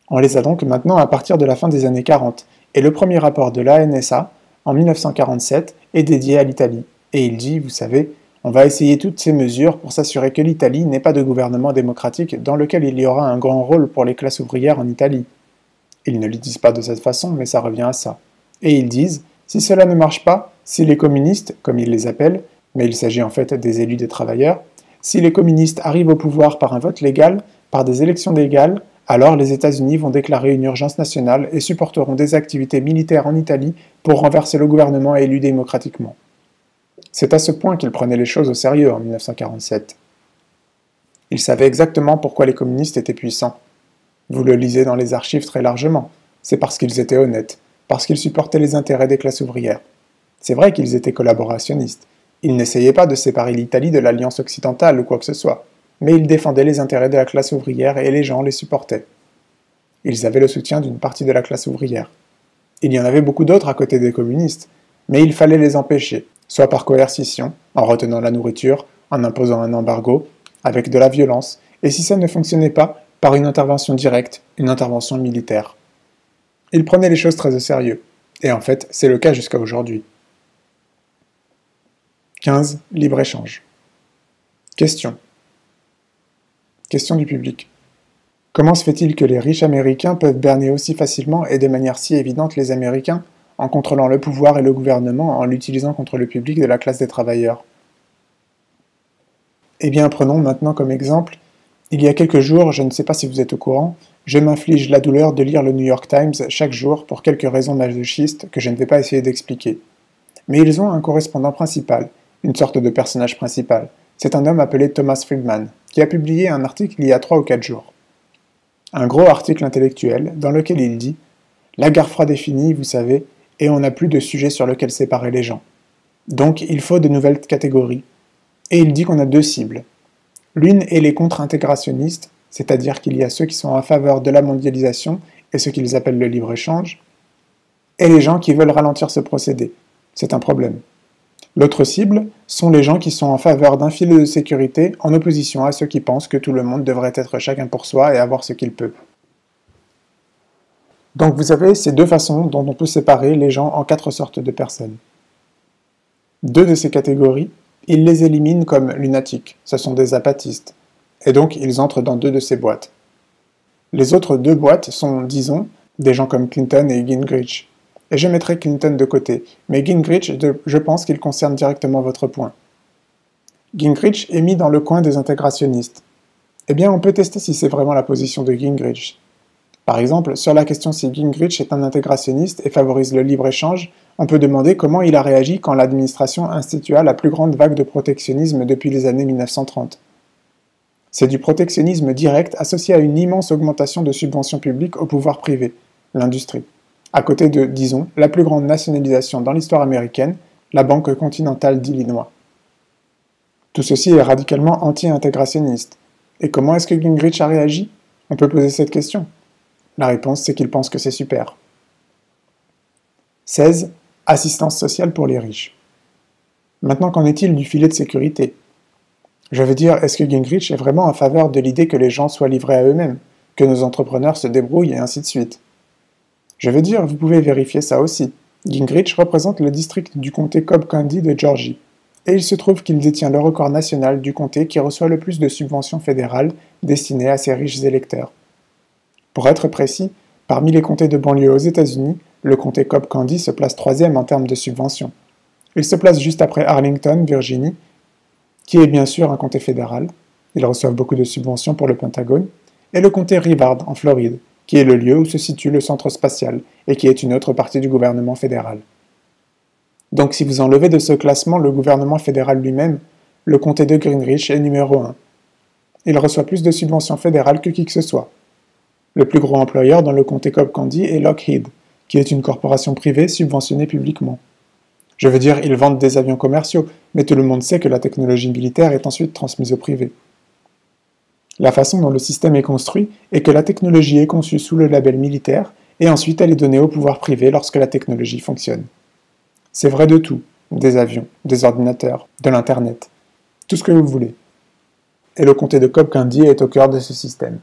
On les a donc maintenant à partir de la fin des années 40, et le premier rapport de la NSA, en 1947, est dédié à l'Italie, et il dit, vous savez, on va essayer toutes ces mesures pour s'assurer que l'Italie n'ait pas de gouvernement démocratique dans lequel il y aura un grand rôle pour les classes ouvrières en Italie. Ils ne le disent pas de cette façon, mais ça revient à ça. Et ils disent, si cela ne marche pas, si les communistes, comme ils les appellent, mais il s'agit en fait des élus des travailleurs, si les communistes arrivent au pouvoir par un vote légal, par des élections légales, alors les États-Unis vont déclarer une urgence nationale et supporteront des activités militaires en Italie pour renverser le gouvernement élu démocratiquement. C'est à ce point qu'ils prenaient les choses au sérieux en 1947. Ils savaient exactement pourquoi les communistes étaient puissants. Vous le lisez dans les archives très largement. C'est parce qu'ils étaient honnêtes, parce qu'ils supportaient les intérêts des classes ouvrières. C'est vrai qu'ils étaient collaborationnistes. Ils n'essayaient pas de séparer l'Italie de l'Alliance occidentale ou quoi que ce soit, mais ils défendaient les intérêts de la classe ouvrière et les gens les supportaient. Ils avaient le soutien d'une partie de la classe ouvrière. Il y en avait beaucoup d'autres à côté des communistes, mais il fallait les empêcher, soit par coercition, en retenant la nourriture, en imposant un embargo, avec de la violence, et si ça ne fonctionnait pas, par une intervention directe, une intervention militaire. Ils prenaient les choses très au sérieux, et en fait, c'est le cas jusqu'à aujourd'hui. 15. Libre-échange. Question. Question du public. Comment se fait-il que les riches Américains peuvent berner aussi facilement et de manière si évidente les Américains, en contrôlant le pouvoir et le gouvernement en l'utilisant contre le public de la classe des travailleurs? Eh bien, prenons maintenant comme exemple, il y a quelques jours, je ne sais pas si vous êtes au courant, je m'inflige la douleur de lire le New York Times chaque jour pour quelques raisons masochistes que je ne vais pas essayer d'expliquer. Mais ils ont un correspondant principal, une sorte de personnage principal. C'est un homme appelé Thomas Friedman, qui a publié un article il y a 3 ou 4 jours. Un gros article intellectuel dans lequel il dit « La guerre froide est finie, vous savez, et on n'a plus de sujet sur lequel séparer les gens. Donc il faut de nouvelles catégories. » Et il dit qu'on a 2 cibles. L'une est les contre-intégrationnistes, c'est-à-dire qu'il y a ceux qui sont en faveur de la mondialisation et ce qu'ils appellent le libre-échange, et les gens qui veulent ralentir ce procédé. C'est un problème. L'autre cible sont les gens qui sont en faveur d'un filet de sécurité en opposition à ceux qui pensent que tout le monde devrait être chacun pour soi et avoir ce qu'il peut. Donc vous avez ces deux façons dont on peut séparer les gens en 4 sortes de personnes. 2 de ces catégories, il les élimine comme lunatiques, ce sont des apatistes, et donc ils entrent dans 2 de ces boîtes. Les autres 2 boîtes sont, disons, des gens comme Clinton et Gingrich. Et je mettrai Clinton de côté, mais Gingrich, je pense qu'il concerne directement votre point. Gingrich est mis dans le coin des intégrationnistes. Eh bien, on peut tester si c'est vraiment la position de Gingrich. Par exemple, sur la question si Gingrich est un intégrationniste et favorise le libre-échange, on peut demander comment il a réagi quand l'administration institua la plus grande vague de protectionnisme depuis les années 1930. C'est du protectionnisme direct associé à une immense augmentation de subventions publiques au pouvoir privé, l'industrie, à côté de, disons, la plus grande nationalisation dans l'histoire américaine, la Banque continentale d'Illinois. Tout ceci est radicalement anti-intégrationniste. Et comment est-ce que Gingrich a réagi? On peut poser cette question. La réponse, c'est qu'il pense que c'est super. 16. Assistance sociale pour les riches. Maintenant, qu'en est-il du filet de sécurité? Je veux dire, est-ce que Gingrich est vraiment en faveur de l'idée que les gens soient livrés à eux-mêmes, que nos entrepreneurs se débrouillent et ainsi de suite? Je veux dire, vous pouvez vérifier ça aussi. Gingrich représente le district du comté Cobb County de Georgie, et il se trouve qu'il détient le record national du comté qui reçoit le plus de subventions fédérales destinées à ses riches électeurs. Pour être précis, parmi les comtés de banlieue aux États-Unis, le comté Cobb County se place 3e en termes de subventions. Il se place juste après Arlington, Virginie, qui est bien sûr un comté fédéral, ils reçoivent beaucoup de subventions pour le Pentagone, et le comté Rivard en Floride, qui est le lieu où se situe le centre spatial et qui est une autre partie du gouvernement fédéral. Donc si vous enlevez de ce classement le gouvernement fédéral lui-même, le comté de Gingrich est numéro 1. Il reçoit plus de subventions fédérales que qui que ce soit. Le plus gros employeur dans le comté Cobb County est Lockheed, qui est une corporation privée subventionnée publiquement. Je veux dire, ils vendent des avions commerciaux, mais tout le monde sait que la technologie militaire est ensuite transmise au privé. La façon dont le système est construit est que la technologie est conçue sous le label militaire, et ensuite elle est donnée au pouvoir privé lorsque la technologie fonctionne. C'est vrai de tout, des avions, des ordinateurs, de l'Internet, tout ce que vous voulez. Et le comté de Cobb County est au cœur de ce système.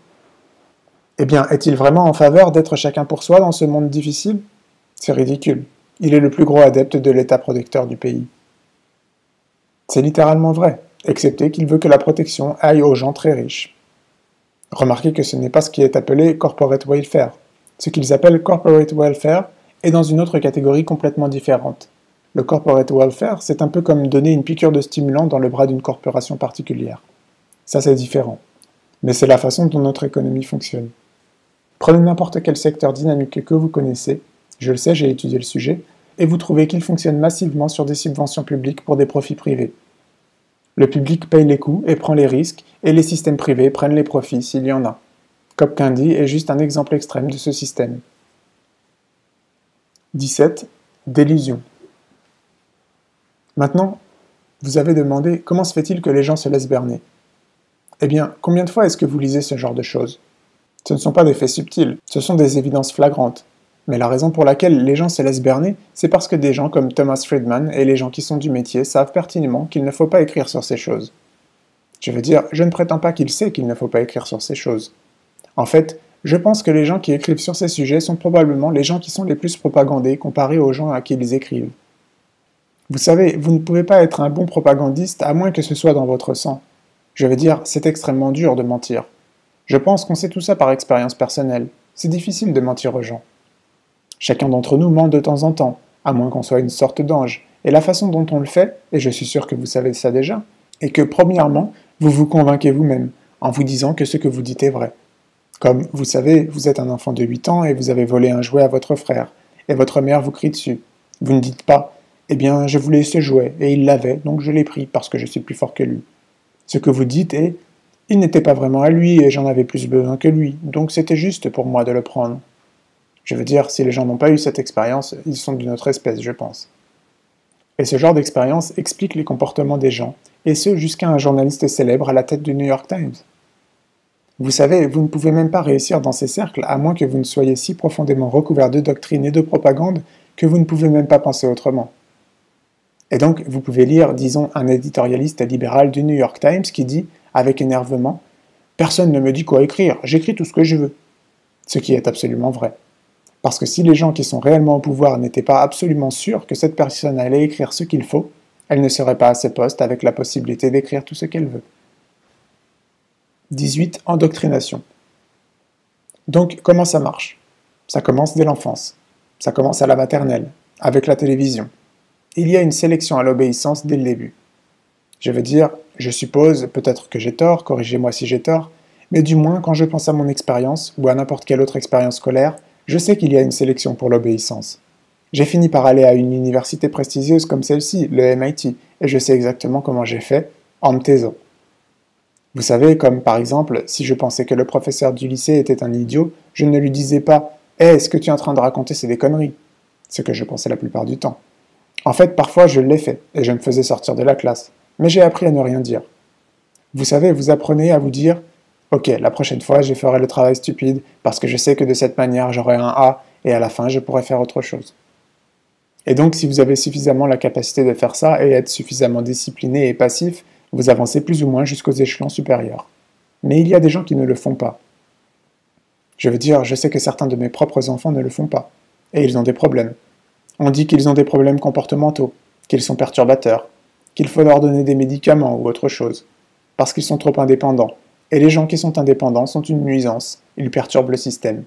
Eh bien, est-il vraiment en faveur d'être chacun pour soi dans ce monde difficile? C'est ridicule. Il est le plus gros adepte de l'État protecteur du pays. C'est littéralement vrai, excepté qu'il veut que la protection aille aux gens très riches. Remarquez que ce n'est pas ce qui est appelé corporate welfare. Ce qu'ils appellent corporate welfare est dans une autre catégorie complètement différente. Le corporate welfare, c'est un peu comme donner une piqûre de stimulant dans le bras d'une corporation particulière. Ça, c'est différent. Mais c'est la façon dont notre économie fonctionne. Prenez n'importe quel secteur dynamique que vous connaissez, je le sais, j'ai étudié le sujet, et vous trouvez qu'il fonctionne massivement sur des subventions publiques pour des profits privés. Le public paye les coûts et prend les risques, et les systèmes privés prennent les profits s'il y en a. Cobb County est juste un exemple extrême de ce système. 17. Délusion. Maintenant, vous avez demandé comment se fait-il que les gens se laissent berner? Eh bien, combien de fois est-ce que vous lisez ce genre de choses? Ce ne sont pas des faits subtils, ce sont des évidences flagrantes. Mais la raison pour laquelle les gens se laissent berner, c'est parce que des gens comme Thomas Friedman et les gens qui sont du métier savent pertinemment qu'il ne faut pas écrire sur ces choses. Je veux dire, je ne prétends pas qu'il sait qu'il ne faut pas écrire sur ces choses. En fait, je pense que les gens qui écrivent sur ces sujets sont probablement les gens qui sont les plus propagandés comparés aux gens à qui ils écrivent. Vous savez, vous ne pouvez pas être un bon propagandiste à moins que ce soit dans votre sang. Je veux dire, c'est extrêmement dur de mentir. Je pense qu'on sait tout ça par expérience personnelle. C'est difficile de mentir aux gens. Chacun d'entre nous ment de temps en temps, à moins qu'on soit une sorte d'ange. Et la façon dont on le fait, et je suis sûr que vous savez ça déjà, est que premièrement, vous vous convainquez vous-même, en vous disant que ce que vous dites est vrai. Comme, vous savez, vous êtes un enfant de 8 ans et vous avez volé un jouet à votre frère, et votre mère vous crie dessus. Vous ne dites pas « Eh bien, je voulais ce jouet, et il l'avait, donc je l'ai pris parce que je suis plus fort que lui. » Ce que vous dites est « Il n'était pas vraiment à lui et j'en avais plus besoin que lui, donc c'était juste pour moi de le prendre. » Je veux dire, si les gens n'ont pas eu cette expérience, ils sont d'une autre espèce, je pense. Et ce genre d'expérience explique les comportements des gens, et ce jusqu'à un journaliste célèbre à la tête du New York Times. Vous savez, vous ne pouvez même pas réussir dans ces cercles à moins que vous ne soyez si profondément recouvert de doctrine et de propagande que vous ne pouvez même pas penser autrement. Et donc, vous pouvez lire, disons, un éditorialiste libéral du New York Times qui dit, avec énervement, « Personne ne me dit quoi écrire, j'écris tout ce que je veux. » Ce qui est absolument vrai. Parce que si les gens qui sont réellement au pouvoir n'étaient pas absolument sûrs que cette personne allait écrire ce qu'il faut, elle ne serait pas à ses postes avec la possibilité d'écrire tout ce qu'elle veut. 18. Endoctrination. Donc, comment ça marche? Ça commence dès l'enfance. Ça commence à la maternelle, avec la télévision. Il y a une sélection à l'obéissance dès le début. Je veux dire, je suppose, peut-être que j'ai tort, corrigez-moi si j'ai tort, mais du moins quand je pense à mon expérience, ou à n'importe quelle autre expérience scolaire, je sais qu'il y a une sélection pour l'obéissance. J'ai fini par aller à une université prestigieuse comme celle-ci, le MIT, et je sais exactement comment j'ai fait, en me taisant. Vous savez, comme par exemple, si je pensais que le professeur du lycée était un idiot, je ne lui disais pas « Hé, ce que tu es en train de raconter, c'est des conneries », ce que je pensais la plupart du temps. En fait, parfois je l'ai fait, et je me faisais sortir de la classe, mais j'ai appris à ne rien dire. Vous savez, vous apprenez à vous dire « Ok, la prochaine fois, je ferai le travail stupide, parce que je sais que de cette manière, j'aurai un A, et à la fin, je pourrai faire autre chose. » Et donc, si vous avez suffisamment la capacité de faire ça, et être suffisamment discipliné et passif, vous avancez plus ou moins jusqu'aux échelons supérieurs. Mais il y a des gens qui ne le font pas. Je veux dire, je sais que certains de mes propres enfants ne le font pas, et ils ont des problèmes. On dit qu'ils ont des problèmes comportementaux, qu'ils sont perturbateurs, qu'il faut leur donner des médicaments ou autre chose, parce qu'ils sont trop indépendants, et les gens qui sont indépendants sont une nuisance, ils perturbent le système.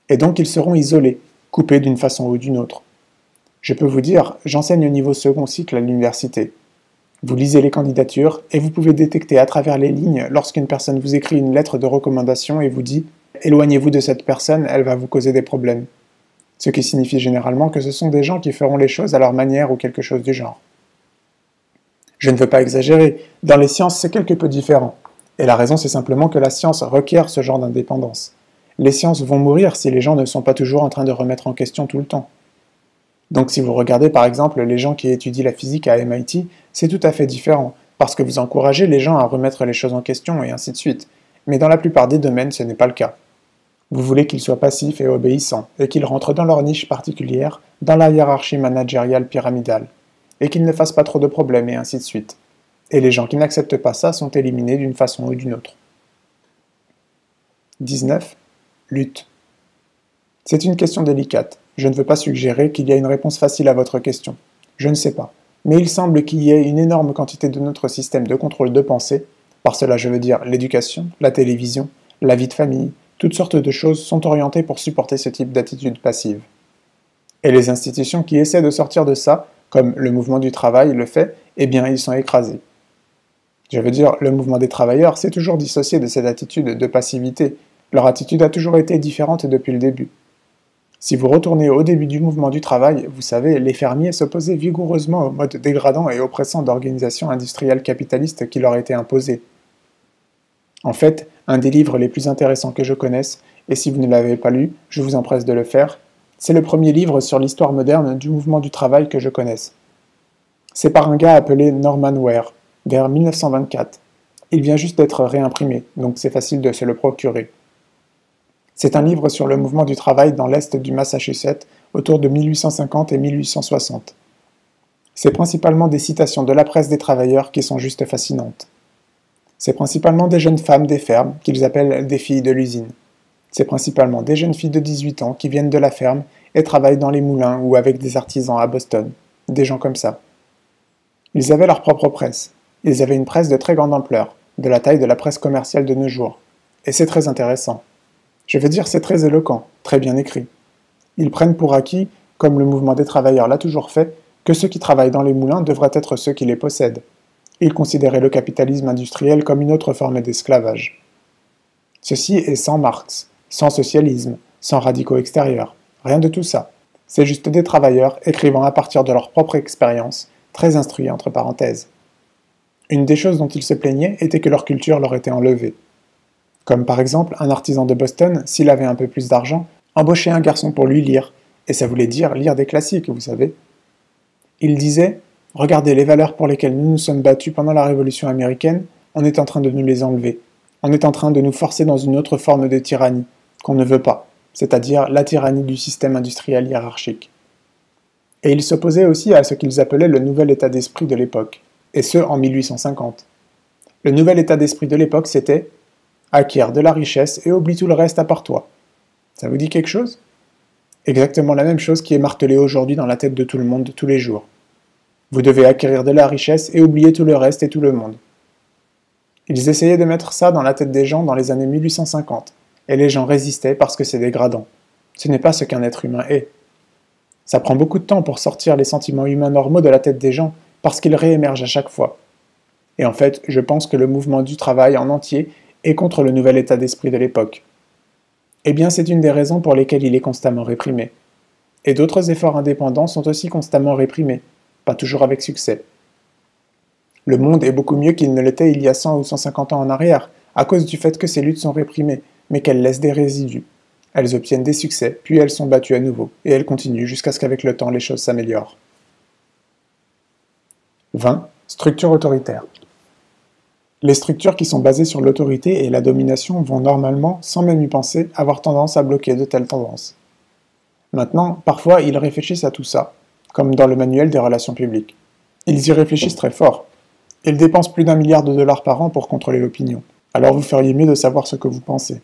Et donc ils seront isolés, coupés d'une façon ou d'une autre. Je peux vous dire, j'enseigne au niveau second cycle à l'université. Vous lisez les candidatures et vous pouvez détecter à travers les lignes lorsqu'une personne vous écrit une lettre de recommandation et vous dit « Éloignez-vous de cette personne, elle va vous causer des problèmes ». Ce qui signifie généralement que ce sont des gens qui feront les choses à leur manière ou quelque chose du genre. Je ne veux pas exagérer, dans les sciences c'est quelque peu différent. Et la raison c'est simplement que la science requiert ce genre d'indépendance. Les sciences vont mourir si les gens ne sont pas toujours en train de remettre en question tout le temps. Donc si vous regardez par exemple les gens qui étudient la physique à MIT, c'est tout à fait différent, parce que vous encouragez les gens à remettre les choses en question et ainsi de suite. Mais dans la plupart des domaines, ce n'est pas le cas. Vous voulez qu'ils soient passifs et obéissants, et qu'ils rentrent dans leur niche particulière, dans la hiérarchie managériale pyramidale, et qu'ils ne fassent pas trop de problèmes et ainsi de suite. Et les gens qui n'acceptent pas ça sont éliminés d'une façon ou d'une autre. 19. Lutte. C'est une question délicate. Je ne veux pas suggérer qu'il y a une réponse facile à votre question. Je ne sais pas. Mais il semble qu'il y ait une énorme quantité de notre système de contrôle de pensée, par cela je veux dire l'éducation, la télévision, la vie de famille, toutes sortes de choses sont orientées pour supporter ce type d'attitude passive. Et les institutions qui essaient de sortir de ça, comme le mouvement du travail le fait, eh bien ils sont écrasés. Je veux dire, le mouvement des travailleurs s'est toujours dissocié de cette attitude de passivité. Leur attitude a toujours été différente depuis le début. Si vous retournez au début du mouvement du travail, vous savez, les fermiers s'opposaient vigoureusement au mode dégradant et oppressant d'organisation industrielle capitaliste qui leur était imposé. En fait, un des livres les plus intéressants que je connaisse, et si vous ne l'avez pas lu, je vous empresse de le faire, c'est le premier livre sur l'histoire moderne du mouvement du travail que je connaisse. C'est par un gars appelé Norman Ware, vers 1924. Il vient juste d'être réimprimé, donc c'est facile de se le procurer. C'est un livre sur le mouvement du travail dans l'Est du Massachusetts autour de 1850 et 1860. C'est principalement des citations de la presse des travailleurs qui sont juste fascinantes. C'est principalement des jeunes femmes des fermes qu'ils appellent des filles de l'usine. C'est principalement des jeunes filles de 18 ans qui viennent de la ferme et travaillent dans les moulins ou avec des artisans à Boston. Des gens comme ça. Ils avaient leur propre presse. Ils avaient une presse de très grande ampleur, de la taille de la presse commerciale de nos jours. Et c'est très intéressant. Je veux dire, c'est très éloquent, très bien écrit. Ils prennent pour acquis, comme le mouvement des travailleurs l'a toujours fait, que ceux qui travaillent dans les moulins devraient être ceux qui les possèdent. Ils considéraient le capitalisme industriel comme une autre forme d'esclavage. Ceci est sans Marx, sans socialisme, sans radicaux extérieurs, rien de tout ça. C'est juste des travailleurs écrivant à partir de leur propre expérience, très instruits entre parenthèses. Une des choses dont ils se plaignaient était que leur culture leur était enlevée. Comme par exemple, un artisan de Boston, s'il avait un peu plus d'argent, embauchait un garçon pour lui lire, et ça voulait dire lire des classiques, vous savez. Il disait « Regardez les valeurs pour lesquelles nous nous sommes battus pendant la Révolution américaine, on est en train de nous les enlever. On est en train de nous forcer dans une autre forme de tyrannie, qu'on ne veut pas, c'est-à-dire la tyrannie du système industriel hiérarchique. » Et il s'opposait aussi à ce qu'ils appelaient le nouvel état d'esprit de l'époque, et ce en 1850. Le nouvel état d'esprit de l'époque, c'était « Acquiert de la richesse et oublie tout le reste à part toi ». Ça vous dit quelque chose? Exactement la même chose qui est martelée aujourd'hui dans la tête de tout le monde tous les jours. Vous devez acquérir de la richesse et oublier tout le reste et tout le monde. Ils essayaient de mettre ça dans la tête des gens dans les années 1850, et les gens résistaient parce que c'est dégradant. Ce n'est pas ce qu'un être humain est. Ça prend beaucoup de temps pour sortir les sentiments humains normaux de la tête des gens, parce qu'ils réémergent à chaque fois. Et en fait, je pense que le mouvement du travail en entier est contre le nouvel état d'esprit de l'époque. Eh bien, c'est une des raisons pour lesquelles il est constamment réprimé. Et d'autres efforts indépendants sont aussi constamment réprimés, pas toujours avec succès. Le monde est beaucoup mieux qu'il ne l'était il y a 100 ou 150 ans en arrière, à cause du fait que ces luttes sont réprimées, mais qu'elles laissent des résidus. Elles obtiennent des succès, puis elles sont battues à nouveau, et elles continuent jusqu'à ce qu'avec le temps les choses s'améliorent. 20. Structure autoritaire. Les structures qui sont basées sur l'autorité et la domination vont normalement, sans même y penser, avoir tendance à bloquer de telles tendances. Maintenant, parfois, ils réfléchissent à tout ça, comme dans le manuel des relations publiques. Ils y réfléchissent très fort. Ils dépensent plus d'1 milliard de dollars par an pour contrôler l'opinion. Alors vous feriez mieux de savoir ce que vous pensez.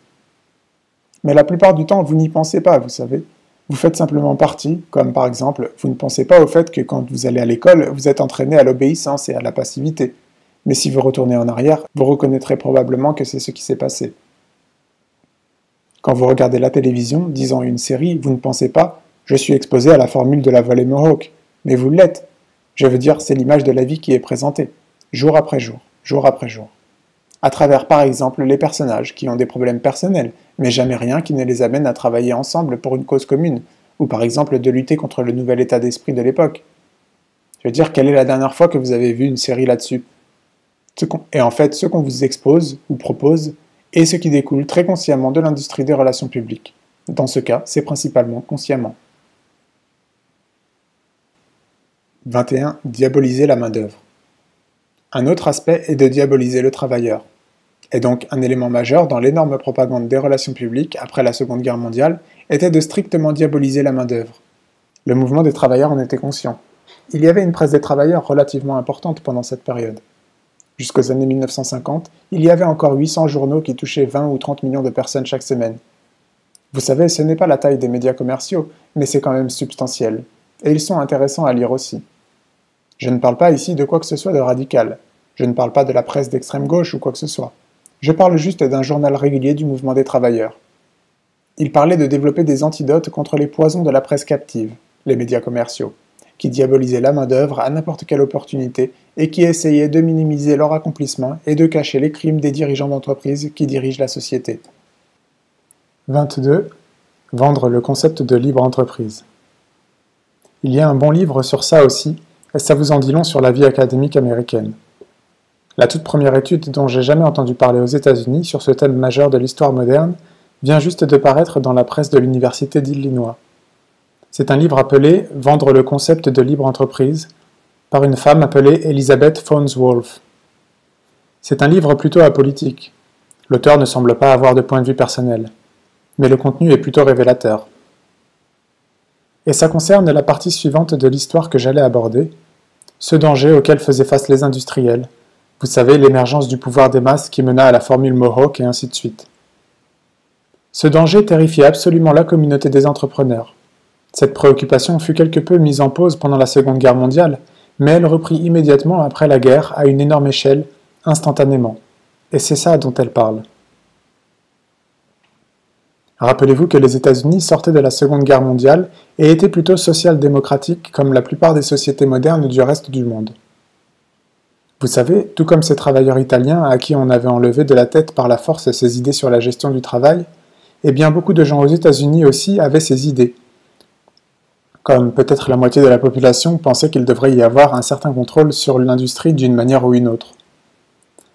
Mais la plupart du temps, vous n'y pensez pas, vous savez. Vous faites simplement partie, comme par exemple, vous ne pensez pas au fait que quand vous allez à l'école, vous êtes entraîné à l'obéissance et à la passivité. Mais si vous retournez en arrière, vous reconnaîtrez probablement que c'est ce qui s'est passé. Quand vous regardez la télévision, disant une série, vous ne pensez pas « je suis exposé à la formule de la volée Mohawk », mais vous l'êtes. Je veux dire, c'est l'image de la vie qui est présentée, jour après jour, jour après jour. À travers par exemple les personnages qui ont des problèmes personnels, mais jamais rien qui ne les amène à travailler ensemble pour une cause commune, ou par exemple de lutter contre le nouvel état d'esprit de l'époque. Je veux dire, quelle est la dernière fois que vous avez vu une série là-dessus ? Et en fait, ce qu'on vous expose ou propose est ce qui découle très consciemment de l'industrie des relations publiques. Dans ce cas, c'est principalement consciemment. 21. Diaboliser la main-d'œuvre. Un autre aspect est de diaboliser le travailleur, et donc un élément majeur dans l'énorme propagande des relations publiques après la Seconde Guerre mondiale était de strictement diaboliser la main-d'œuvre. Le mouvement des travailleurs en était conscient. Il y avait une presse des travailleurs relativement importante pendant cette période. Jusqu'aux années 1950, il y avait encore 800 journaux qui touchaient 20 ou 30 millions de personnes chaque semaine. Vous savez, ce n'est pas la taille des médias commerciaux, mais c'est quand même substantiel, et ils sont intéressants à lire aussi. Je ne parle pas ici de quoi que ce soit de radical, je ne parle pas de la presse d'extrême gauche ou quoi que ce soit. Je parle juste d'un journal régulier du mouvement des travailleurs. Il parlait de développer des antidotes contre les poisons de la presse captive, les médias commerciaux, qui diabolisaient la main-d'œuvre à n'importe quelle opportunité et qui essayaient de minimiser leur accomplissement et de cacher les crimes des dirigeants d'entreprise qui dirigent la société. 22. Vendre le concept de libre entreprise. Il y a un bon livre sur ça aussi, et ça vous en dit long sur la vie académique américaine. La toute première étude dont j'ai jamais entendu parler aux États-Unis sur ce thème majeur de l'histoire moderne vient juste de paraître dans la presse de l'Université d'Illinois. C'est un livre appelé « Vendre le concept de libre entreprise » par une femme appelée Elizabeth Fauns-Wolf. C'est un livre plutôt apolitique. L'auteur ne semble pas avoir de point de vue personnel, mais le contenu est plutôt révélateur. Et ça concerne la partie suivante de l'histoire que j'allais aborder, ce danger auquel faisaient face les industriels, vous savez, l'émergence du pouvoir des masses qui mena à la formule Mohawk et ainsi de suite. Ce danger terrifiait absolument la communauté des entrepreneurs. Cette préoccupation fut quelque peu mise en pause pendant la Seconde Guerre mondiale, mais elle reprit immédiatement après la guerre à une énorme échelle, instantanément. Et c'est ça dont elle parle. Rappelez-vous que les États-Unis sortaient de la Seconde Guerre mondiale et étaient plutôt social-démocratiques comme la plupart des sociétés modernes du reste du monde. Vous savez, tout comme ces travailleurs italiens à qui on avait enlevé de la tête par la force ces idées sur la gestion du travail, eh bien beaucoup de gens aux États-Unis aussi avaient ces idées. Comme peut-être la moitié de la population pensait qu'il devrait y avoir un certain contrôle sur l'industrie d'une manière ou une autre.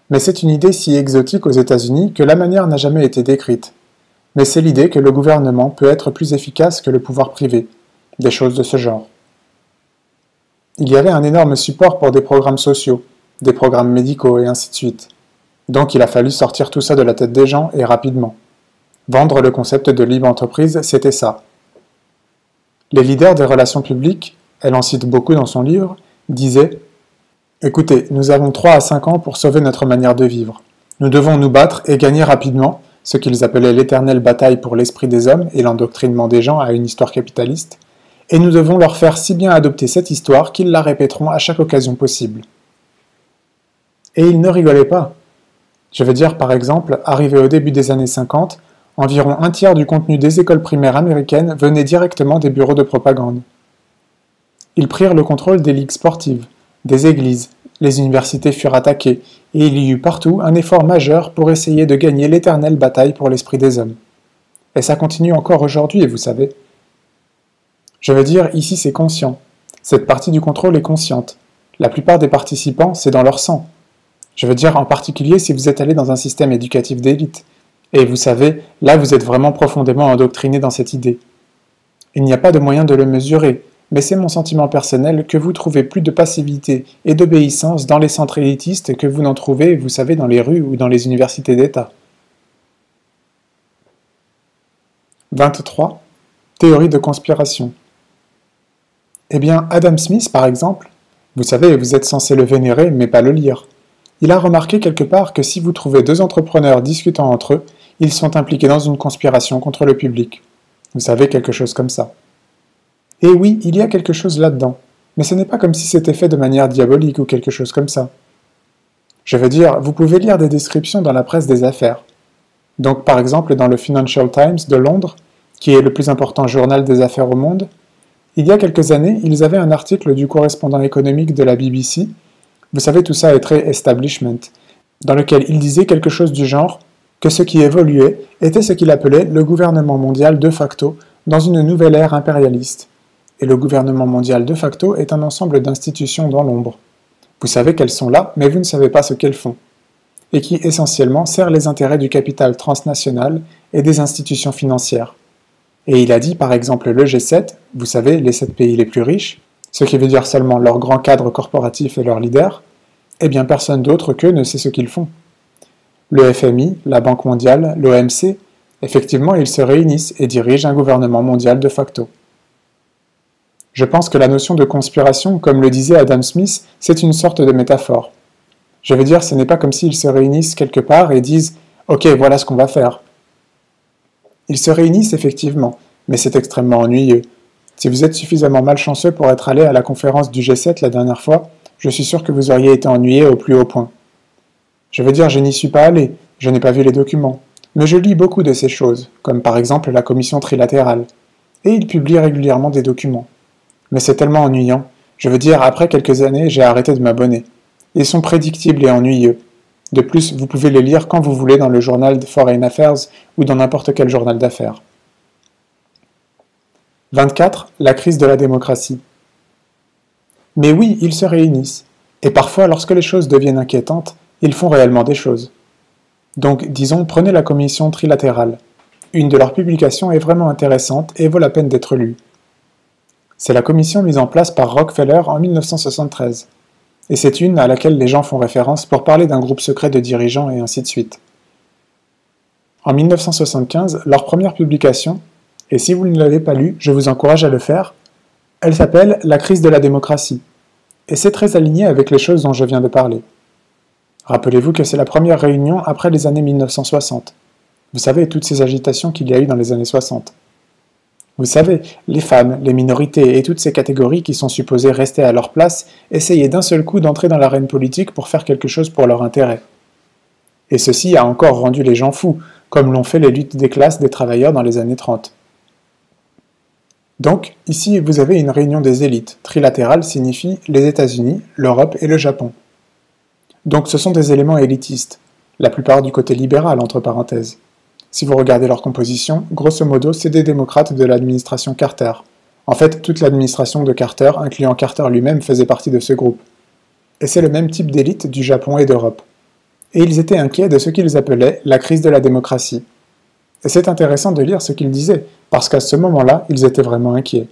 Mais c'est une idée si exotique aux États-Unis que la manière n'a jamais été décrite. Mais c'est l'idée que le gouvernement peut être plus efficace que le pouvoir privé, des choses de ce genre. Il y avait un énorme support pour des programmes sociaux, des programmes médicaux et ainsi de suite. Donc il a fallu sortir tout ça de la tête des gens et rapidement. Vendre le concept de libre entreprise, c'était ça. Les leaders des relations publiques, elle en cite beaucoup dans son livre, disaient « Écoutez, nous avons 3 à 5 ans pour sauver notre manière de vivre. Nous devons nous battre et gagner rapidement, ce qu'ils appelaient l'éternelle bataille pour l'esprit des hommes et l'endoctrinement des gens à une histoire capitaliste, et nous devons leur faire si bien adopter cette histoire qu'ils la répéteront à chaque occasion possible. Et ils ne rigolaient pas. Je veux dire, par exemple, arrivé au début des années 50, environ un tiers du contenu des écoles primaires américaines venait directement des bureaux de propagande. Ils prirent le contrôle des ligues sportives, des églises, les universités furent attaquées, et il y eut partout un effort majeur pour essayer de gagner l'éternelle bataille pour l'esprit des hommes. Et ça continue encore aujourd'hui, vous savez. Je veux dire, ici c'est conscient. Cette partie du contrôle est consciente. La plupart des participants, c'est dans leur sang. Je veux dire, en particulier si vous êtes allé dans un système éducatif d'élite. Et vous savez, là vous êtes vraiment profondément endoctriné dans cette idée. Il n'y a pas de moyen de le mesurer, mais c'est mon sentiment personnel que vous trouvez plus de passivité et d'obéissance dans les centres élitistes que vous n'en trouvez, vous savez, dans les rues ou dans les universités d'État. 23. Théorie de conspiration. Eh bien, Adam Smith, par exemple, vous savez, vous êtes censé le vénérer, mais pas le lire. Il a remarqué quelque part que si vous trouvez deux entrepreneurs discutant entre eux, ils sont impliqués dans une conspiration contre le public. Vous savez, quelque chose comme ça. Et oui, il y a quelque chose là-dedans, mais ce n'est pas comme si c'était fait de manière diabolique ou quelque chose comme ça. Je veux dire, vous pouvez lire des descriptions dans la presse des affaires. Donc par exemple dans le Financial Times de Londres, qui est le plus important journal des affaires au monde, il y a quelques années, ils avaient un article du correspondant économique de la BBC, vous savez tout ça est très establishment, dans lequel il disait quelque chose du genre que ce qui évoluait était ce qu'il appelait le gouvernement mondial de facto dans une nouvelle ère impérialiste. Et le gouvernement mondial de facto est un ensemble d'institutions dans l'ombre. Vous savez qu'elles sont là, mais vous ne savez pas ce qu'elles font. Et qui essentiellement sert les intérêts du capital transnational et des institutions financières. Et il a dit par exemple le G7, vous savez, les 7 pays les plus riches, ce qui veut dire seulement leurs grands cadres corporatifs et leurs leaders, eh bien personne d'autre qu'eux ne sait ce qu'ils font. Le FMI, la Banque mondiale, l'OMC, effectivement ils se réunissent et dirigent un gouvernement mondial de facto. Je pense que la notion de conspiration, comme le disait Adam Smith, c'est une sorte de métaphore. Je veux dire, ce n'est pas comme s'ils se réunissent quelque part et disent « Ok, voilà ce qu'on va faire ». Ils se réunissent effectivement, mais c'est extrêmement ennuyeux. Si vous êtes suffisamment malchanceux pour être allé à la conférence du G7 la dernière fois, je suis sûr que vous auriez été ennuyé au plus haut point. Je veux dire, je n'y suis pas allé, je n'ai pas vu les documents, mais je lis beaucoup de ces choses, comme par exemple la commission trilatérale, et ils publient régulièrement des documents. Mais c'est tellement ennuyant. Je veux dire, après quelques années, j'ai arrêté de m'abonner. Ils sont prédictibles et ennuyeux. De plus, vous pouvez les lire quand vous voulez dans le journal de Foreign Affairs ou dans n'importe quel journal d'affaires. 24. La crise de la démocratie. Mais oui, ils se réunissent. Et parfois, lorsque les choses deviennent inquiétantes, ils font réellement des choses. Donc, disons, prenez la commission trilatérale. Une de leurs publications est vraiment intéressante et vaut la peine d'être lue. C'est la commission mise en place par Rockefeller en 1973. Et c'est une à laquelle les gens font référence pour parler d'un groupe secret de dirigeants et ainsi de suite. En 1975, leur première publication, et si vous ne l'avez pas lue, je vous encourage à le faire, elle s'appelle « La crise de la démocratie ». Et c'est très aligné avec les choses dont je viens de parler. Rappelez-vous que c'est la première réunion après les années 1960. Vous savez, toutes ces agitations qu'il y a eu dans les années 60. Vous savez, les femmes, les minorités et toutes ces catégories qui sont supposées rester à leur place essayaient d'un seul coup d'entrer dans l'arène politique pour faire quelque chose pour leur intérêt. Et ceci a encore rendu les gens fous, comme l'ont fait les luttes des classes des travailleurs dans les années 30. Donc, ici vous avez une réunion des élites. Trilatérale signifie les États-Unis, l'Europe et le Japon. Donc ce sont des éléments élitistes, la plupart du côté libéral entre parenthèses. Si vous regardez leur composition, grosso modo, c'est des démocrates de l'administration Carter. En fait, toute l'administration de Carter, incluant Carter lui-même, faisait partie de ce groupe. Et c'est le même type d'élite du Japon et d'Europe. Et ils étaient inquiets de ce qu'ils appelaient la crise de la démocratie. Et c'est intéressant de lire ce qu'ils disaient, parce qu'à ce moment-là, ils étaient vraiment inquiets.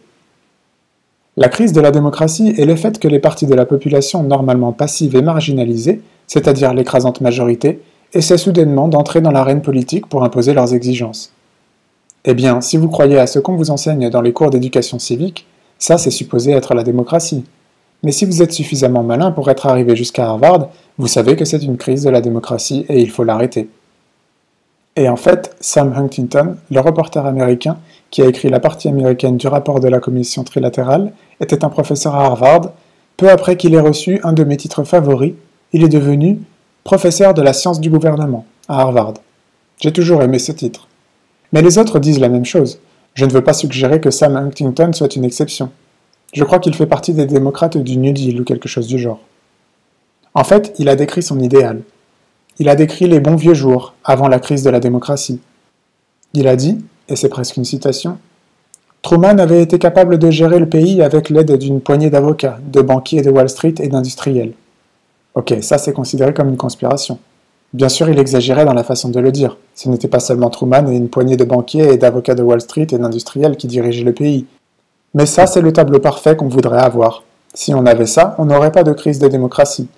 La crise de la démocratie est le fait que les parties de la population normalement passives et marginalisées, c'est-à-dire l'écrasante majorité, essaient soudainement d'entrer dans l'arène politique pour imposer leurs exigences. Eh bien, si vous croyez à ce qu'on vous enseigne dans les cours d'éducation civique, ça c'est supposé être la démocratie. Mais si vous êtes suffisamment malin pour être arrivé jusqu'à Harvard, vous savez que c'est une crise de la démocratie et il faut l'arrêter. Et en fait, Sam Huntington, le reporter américain qui a écrit la partie américaine du rapport de la commission trilatérale, était un professeur à Harvard. Peu après qu'il ait reçu un de mes titres favoris, il est devenu professeur de la science du gouvernement à Harvard. J'ai toujours aimé ce titre. Mais les autres disent la même chose. Je ne veux pas suggérer que Sam Huntington soit une exception. Je crois qu'il fait partie des démocrates du New Deal ou quelque chose du genre. En fait, il a décrit son idéal. Il a décrit les bons vieux jours, avant la crise de la démocratie. Il a dit, et c'est presque une citation, « Truman avait été capable de gérer le pays avec l'aide d'une poignée d'avocats, de banquiers de Wall Street et d'industriels. » Ok, ça c'est considéré comme une conspiration. Bien sûr, il exagérait dans la façon de le dire. Ce n'était pas seulement Truman et une poignée de banquiers et d'avocats de Wall Street et d'industriels qui dirigeaient le pays. Mais ça, c'est le tableau parfait qu'on voudrait avoir. Si on avait ça, on n'aurait pas de crise de démocratie.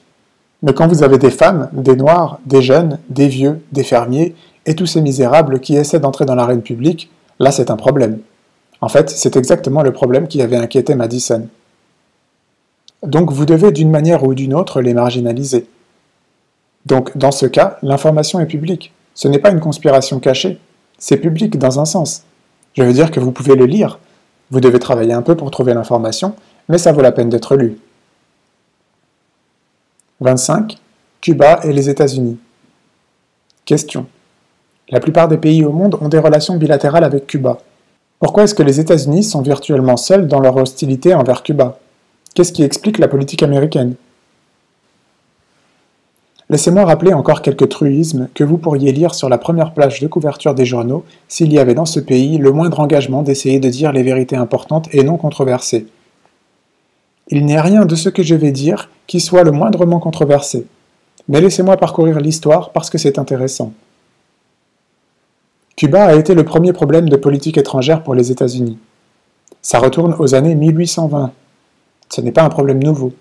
Mais quand vous avez des femmes, des noirs, des jeunes, des vieux, des fermiers, et tous ces misérables qui essaient d'entrer dans l'arène publique, là c'est un problème. En fait, c'est exactement le problème qui avait inquiété Madison. Donc vous devez d'une manière ou d'une autre les marginaliser. Donc dans ce cas, l'information est publique. Ce n'est pas une conspiration cachée, c'est public dans un sens. Je veux dire que vous pouvez le lire. Vous devez travailler un peu pour trouver l'information, mais ça vaut la peine d'être lu. 25. Cuba et les États-Unis. Question. La plupart des pays au monde ont des relations bilatérales avec Cuba. Pourquoi est-ce que les États-Unis sont virtuellement seuls dans leur hostilité envers Cuba? Qu'est-ce qui explique la politique américaine? Laissez-moi rappeler encore quelques truismes que vous pourriez lire sur la première page de couverture des journaux s'il y avait dans ce pays le moindre engagement d'essayer de dire les vérités importantes et non controversées. Il n'y a rien de ce que je vais dire qui soit le moindrement controversé, mais laissez-moi parcourir l'histoire parce que c'est intéressant. Cuba a été le premier problème de politique étrangère pour les États-Unis. Ça retourne aux années 1820. Ce n'est pas un problème nouveau.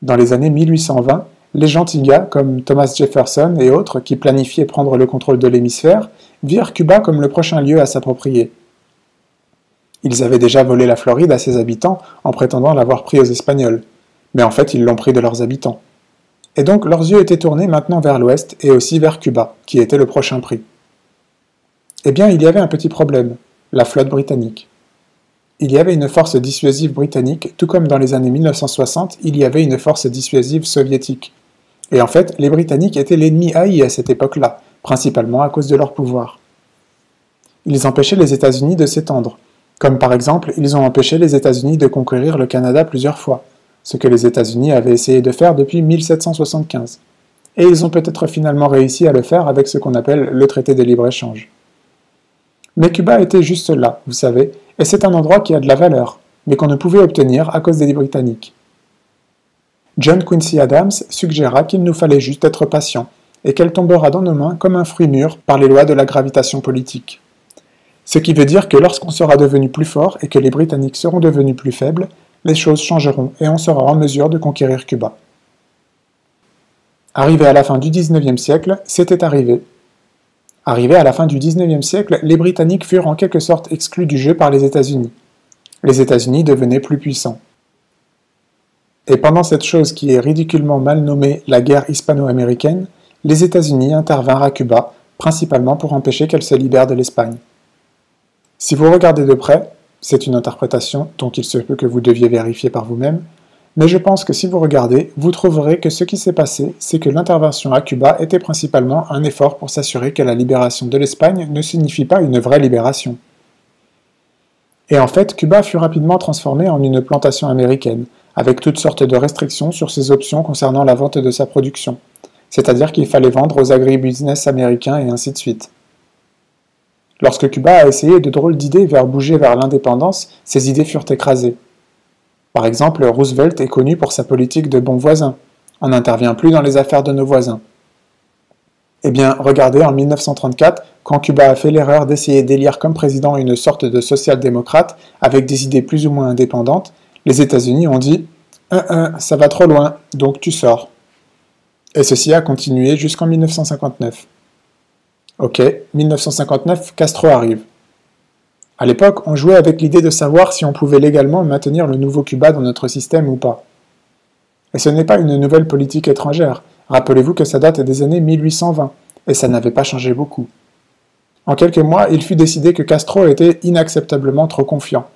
Dans les années 1820, les gentils gars comme Thomas Jefferson et autres qui planifiaient prendre le contrôle de l'hémisphère virent Cuba comme le prochain lieu à s'approprier. Ils avaient déjà volé la Floride à ses habitants en prétendant l'avoir pris aux Espagnols, mais en fait ils l'ont pris de leurs habitants. Et donc leurs yeux étaient tournés maintenant vers l'ouest et aussi vers Cuba, qui était le prochain prix. Eh bien, il y avait un petit problème, la flotte britannique. Il y avait une force dissuasive britannique, tout comme dans les années 1960, il y avait une force dissuasive soviétique. Et en fait, les Britanniques étaient l'ennemi haï à cette époque-là, principalement à cause de leur pouvoir. Ils empêchaient les États-Unis de s'étendre, comme par exemple, ils ont empêché les États-Unis de conquérir le Canada plusieurs fois, ce que les États-Unis avaient essayé de faire depuis 1775. Et ils ont peut-être finalement réussi à le faire avec ce qu'on appelle le traité de libre-échange. Mais Cuba était juste là, vous savez, et c'est un endroit qui a de la valeur, mais qu'on ne pouvait obtenir à cause des Britanniques. John Quincy Adams suggéra qu'il nous fallait juste être patient, et qu'elle tombera dans nos mains comme un fruit mûr par les lois de la gravitation politique. Ce qui veut dire que lorsqu'on sera devenu plus fort et que les Britanniques seront devenus plus faibles, les choses changeront et on sera en mesure de conquérir Cuba. Arrivé à la fin du XIXe siècle, c'était arrivé. Arrivé à la fin du XIXe siècle, les Britanniques furent en quelque sorte exclus du jeu par les États-Unis. Les États-Unis devenaient plus puissants. Et pendant cette chose qui est ridiculement mal nommée la guerre hispano-américaine, les États-Unis intervinrent à Cuba, principalement pour empêcher qu'elle se libère de l'Espagne. Si vous regardez de près, c'est une interprétation, donc il se peut que vous deviez vérifier par vous-même, mais je pense que si vous regardez, vous trouverez que ce qui s'est passé, c'est que l'intervention à Cuba était principalement un effort pour s'assurer que la libération de l'Espagne ne signifie pas une vraie libération. Et en fait, Cuba fut rapidement transformé en une plantation américaine, avec toutes sortes de restrictions sur ses options concernant la vente de sa production, c'est-à-dire qu'il fallait vendre aux agribusiness américains et ainsi de suite. Lorsque Cuba a essayé de drôles d'idées vers bouger vers l'indépendance, ces idées furent écrasées. Par exemple, Roosevelt est connu pour sa politique de bon voisin. On n'intervient plus dans les affaires de nos voisins. Eh bien, regardez en 1934, quand Cuba a fait l'erreur d'essayer d'élire comme président une sorte de social-démocrate avec des idées plus ou moins indépendantes, les États-Unis ont dit « ça va trop loin, donc tu sors ». Et ceci a continué jusqu'en 1959. Ok, 1959, Castro arrive. À l'époque, on jouait avec l'idée de savoir si on pouvait légalement maintenir le nouveau Cuba dans notre système ou pas. Et ce n'est pas une nouvelle politique étrangère, rappelez-vous que ça date des années 1820, et ça n'avait pas changé beaucoup. En quelques mois, il fut décidé que Castro était inacceptablement trop confiant.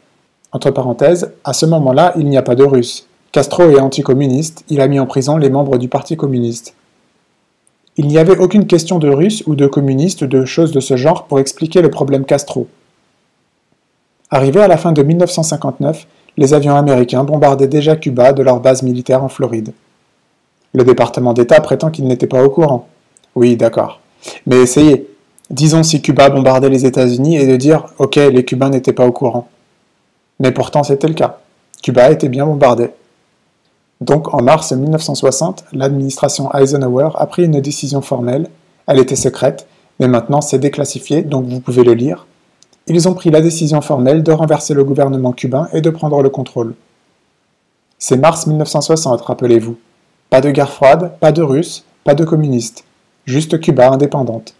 Entre parenthèses, à ce moment-là, il n'y a pas de Russes. Castro est anticommuniste, il a mis en prison les membres du Parti communiste. Il n'y avait aucune question de Russes ou de communistes ou de choses de ce genre pour expliquer le problème Castro. Arrivé à la fin de 1959, les avions américains bombardaient déjà Cuba de leur base militaire en Floride. Le département d'État prétend qu'il n'était pas au courant. Oui, d'accord. Mais essayez. Disons si Cuba bombardait les États-Unis et de dire « Ok, les Cubains n'étaient pas au courant ». Mais pourtant c'était le cas. Cuba était bien bombardé. Donc en mars 1960, l'administration Eisenhower a pris une décision formelle. Elle était secrète, mais maintenant c'est déclassifié, donc vous pouvez le lire. Ils ont pris la décision formelle de renverser le gouvernement cubain et de prendre le contrôle. C'est mars 1960, rappelez-vous. Pas de guerre froide, pas de Russes, pas de communistes. Juste Cuba indépendante.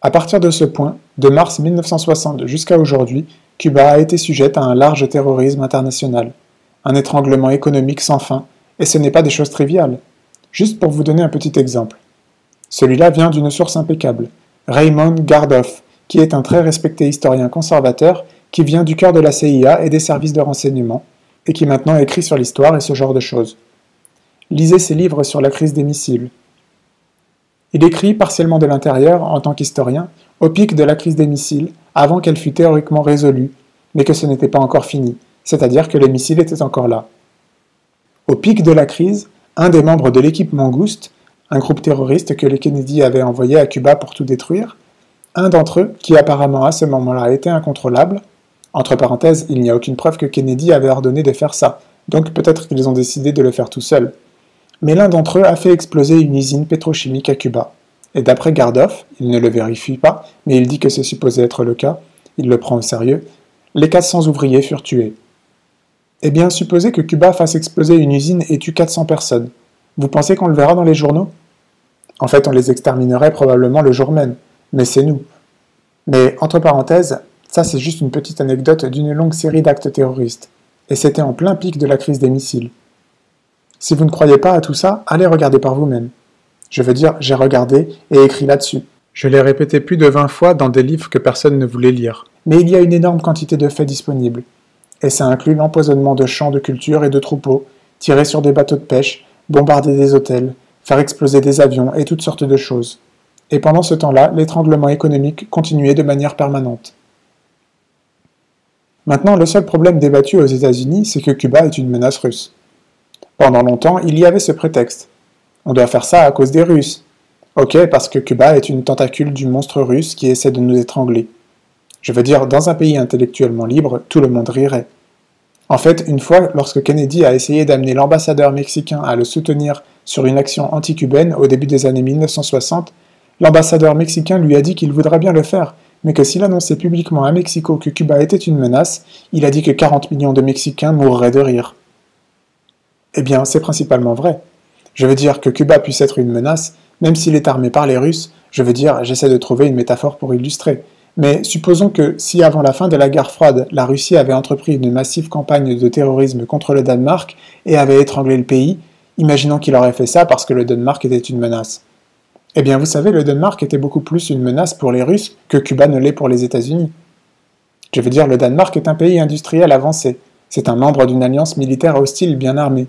À partir de ce point, de mars 1960 jusqu'à aujourd'hui, Cuba a été sujette à un large terrorisme international, un étranglement économique sans fin, et ce n'est pas des choses triviales. Juste pour vous donner un petit exemple. Celui-là vient d'une source impeccable, Raymond Gardoff, qui est un très respecté historien conservateur qui vient du cœur de la CIA et des services de renseignement, et qui maintenant écrit sur l'histoire et ce genre de choses. Lisez ses livres sur la crise des missiles. Il écrit, partiellement de l'intérieur, en tant qu'historien, au pic de la crise des missiles, avant qu'elle fût théoriquement résolue, mais que ce n'était pas encore fini, c'est-à-dire que les missiles étaient encore là. Au pic de la crise, un des membres de l'équipe Mangouste, un groupe terroriste que les Kennedy avaient envoyé à Cuba pour tout détruire, un d'entre eux, qui apparemment à ce moment-là était incontrôlable, entre parenthèses, il n'y a aucune preuve que Kennedy avait ordonné de faire ça, donc peut-être qu'ils ont décidé de le faire tout seuls. Mais l'un d'entre eux a fait exploser une usine pétrochimique à Cuba. Et d'après Gardoff, il ne le vérifie pas, mais il dit que c'est supposé être le cas, il le prend au sérieux, les 400 ouvriers furent tués. Eh bien, supposez que Cuba fasse exploser une usine et tue 400 personnes. Vous pensez qu'on le verra dans les journaux? En fait, on les exterminerait probablement le jour même, mais c'est nous. Mais, entre parenthèses, ça c'est juste une petite anecdote d'une longue série d'actes terroristes. Et c'était en plein pic de la crise des missiles. Si vous ne croyez pas à tout ça, allez regarder par vous-même. Je veux dire, j'ai regardé et écrit là-dessus. Je l'ai répété plus de 20 fois dans des livres que personne ne voulait lire. Mais il y a une énorme quantité de faits disponibles. Et ça inclut l'empoisonnement de champs de culture et de troupeaux, tirer sur des bateaux de pêche, bombarder des hôtels, faire exploser des avions et toutes sortes de choses. Et pendant ce temps-là, l'étranglement économique continuait de manière permanente. Maintenant, le seul problème débattu aux États-Unis, c'est que Cuba est une menace russe. Pendant longtemps, il y avait ce prétexte. On doit faire ça à cause des Russes. Ok, parce que Cuba est une tentacule du monstre russe qui essaie de nous étrangler. Je veux dire, dans un pays intellectuellement libre, tout le monde rirait. En fait, une fois, lorsque Kennedy a essayé d'amener l'ambassadeur mexicain à le soutenir sur une action anti-cubaine au début des années 1960, l'ambassadeur mexicain lui a dit qu'il voudrait bien le faire, mais que s'il annonçait publiquement à Mexico que Cuba était une menace, il a dit que 40 millions de Mexicains mourraient de rire. Eh bien, c'est principalement vrai. Je veux dire que Cuba puisse être une menace, même s'il est armé par les Russes, je veux dire, j'essaie de trouver une métaphore pour illustrer. Mais supposons que, si avant la fin de la guerre froide, la Russie avait entrepris une massive campagne de terrorisme contre le Danemark et avait étranglé le pays, imaginons qu'il aurait fait ça parce que le Danemark était une menace. Eh bien, vous savez, le Danemark était beaucoup plus une menace pour les Russes que Cuba ne l'est pour les États-Unis. Je veux dire, le Danemark est un pays industriel avancé. C'est un membre d'une alliance militaire hostile bien armée.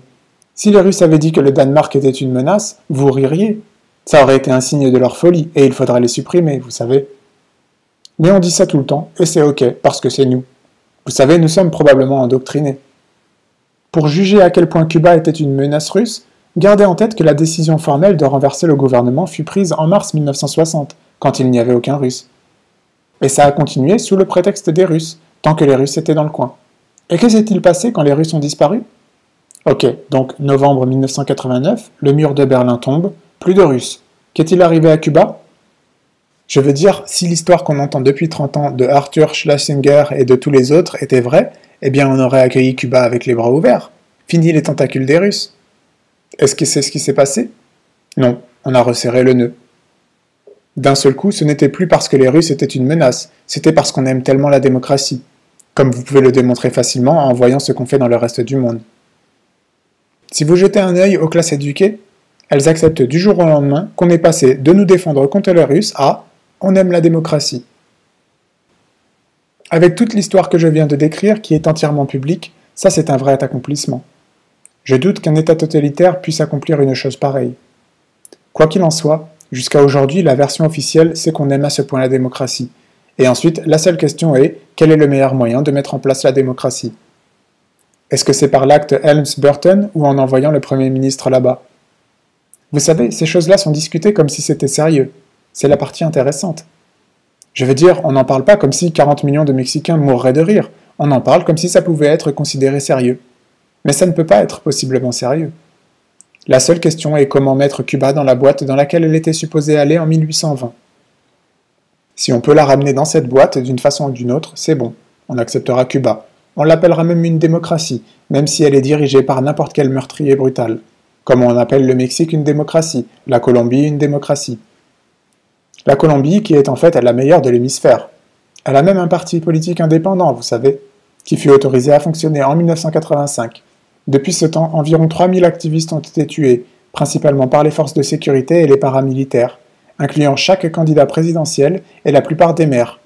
Si les Russes avaient dit que le Danemark était une menace, vous ririez. Ça aurait été un signe de leur folie, et il faudrait les supprimer, vous savez. Mais on dit ça tout le temps, et c'est ok, parce que c'est nous. Vous savez, nous sommes probablement endoctrinés. Pour juger à quel point Cuba était une menace russe, gardez en tête que la décision formelle de renverser le gouvernement fut prise en mars 1960, quand il n'y avait aucun Russe. Et ça a continué sous le prétexte des Russes, tant que les Russes étaient dans le coin. Et que s'est-il passé quand les Russes ont disparu? Ok, donc novembre 1989, le mur de Berlin tombe, plus de Russes. Qu'est-il arrivé à Cuba? Je veux dire, si l'histoire qu'on entend depuis 30 ans de Arthur Schlesinger et de tous les autres était vraie, eh bien on aurait accueilli Cuba avec les bras ouverts. Fini les tentacules des Russes. Est-ce que c'est ce qui s'est passé? Non, on a resserré le nœud. D'un seul coup, ce n'était plus parce que les Russes étaient une menace, c'était parce qu'on aime tellement la démocratie, comme vous pouvez le démontrer facilement en voyant ce qu'on fait dans le reste du monde. Si vous jetez un œil aux classes éduquées, elles acceptent du jour au lendemain qu'on est passé de nous défendre contre les Russes à On aime la démocratie. Avec toute l'histoire que je viens de décrire, qui est entièrement publique, ça c'est un vrai accomplissement. Je doute qu'un État totalitaire puisse accomplir une chose pareille. Quoi qu'il en soit, jusqu'à aujourd'hui, la version officielle, c'est qu'on aime à ce point la démocratie. Et ensuite, la seule question est, quel est le meilleur moyen de mettre en place la démocratie? Est-ce que c'est par l'acte Helms-Burton ou en envoyant le Premier ministre là-bas? Vous savez, ces choses-là sont discutées comme si c'était sérieux. C'est la partie intéressante. Je veux dire, on n'en parle pas comme si 40 millions de Mexicains mourraient de rire. On en parle comme si ça pouvait être considéré sérieux. Mais ça ne peut pas être possiblement sérieux. La seule question est comment mettre Cuba dans la boîte dans laquelle elle était supposée aller en 1820. Si on peut la ramener dans cette boîte d'une façon ou d'une autre, c'est bon. On acceptera Cuba. On l'appellera même une démocratie, même si elle est dirigée par n'importe quel meurtrier brutal. Comme on appelle le Mexique une démocratie, la Colombie une démocratie. La Colombie qui est en fait la meilleure de l'hémisphère. Elle a même un parti politique indépendant, vous savez, qui fut autorisé à fonctionner en 1985. Depuis ce temps, environ 3000 activistes ont été tués, principalement par les forces de sécurité et les paramilitaires, incluant chaque candidat présidentiel et la plupart des maires.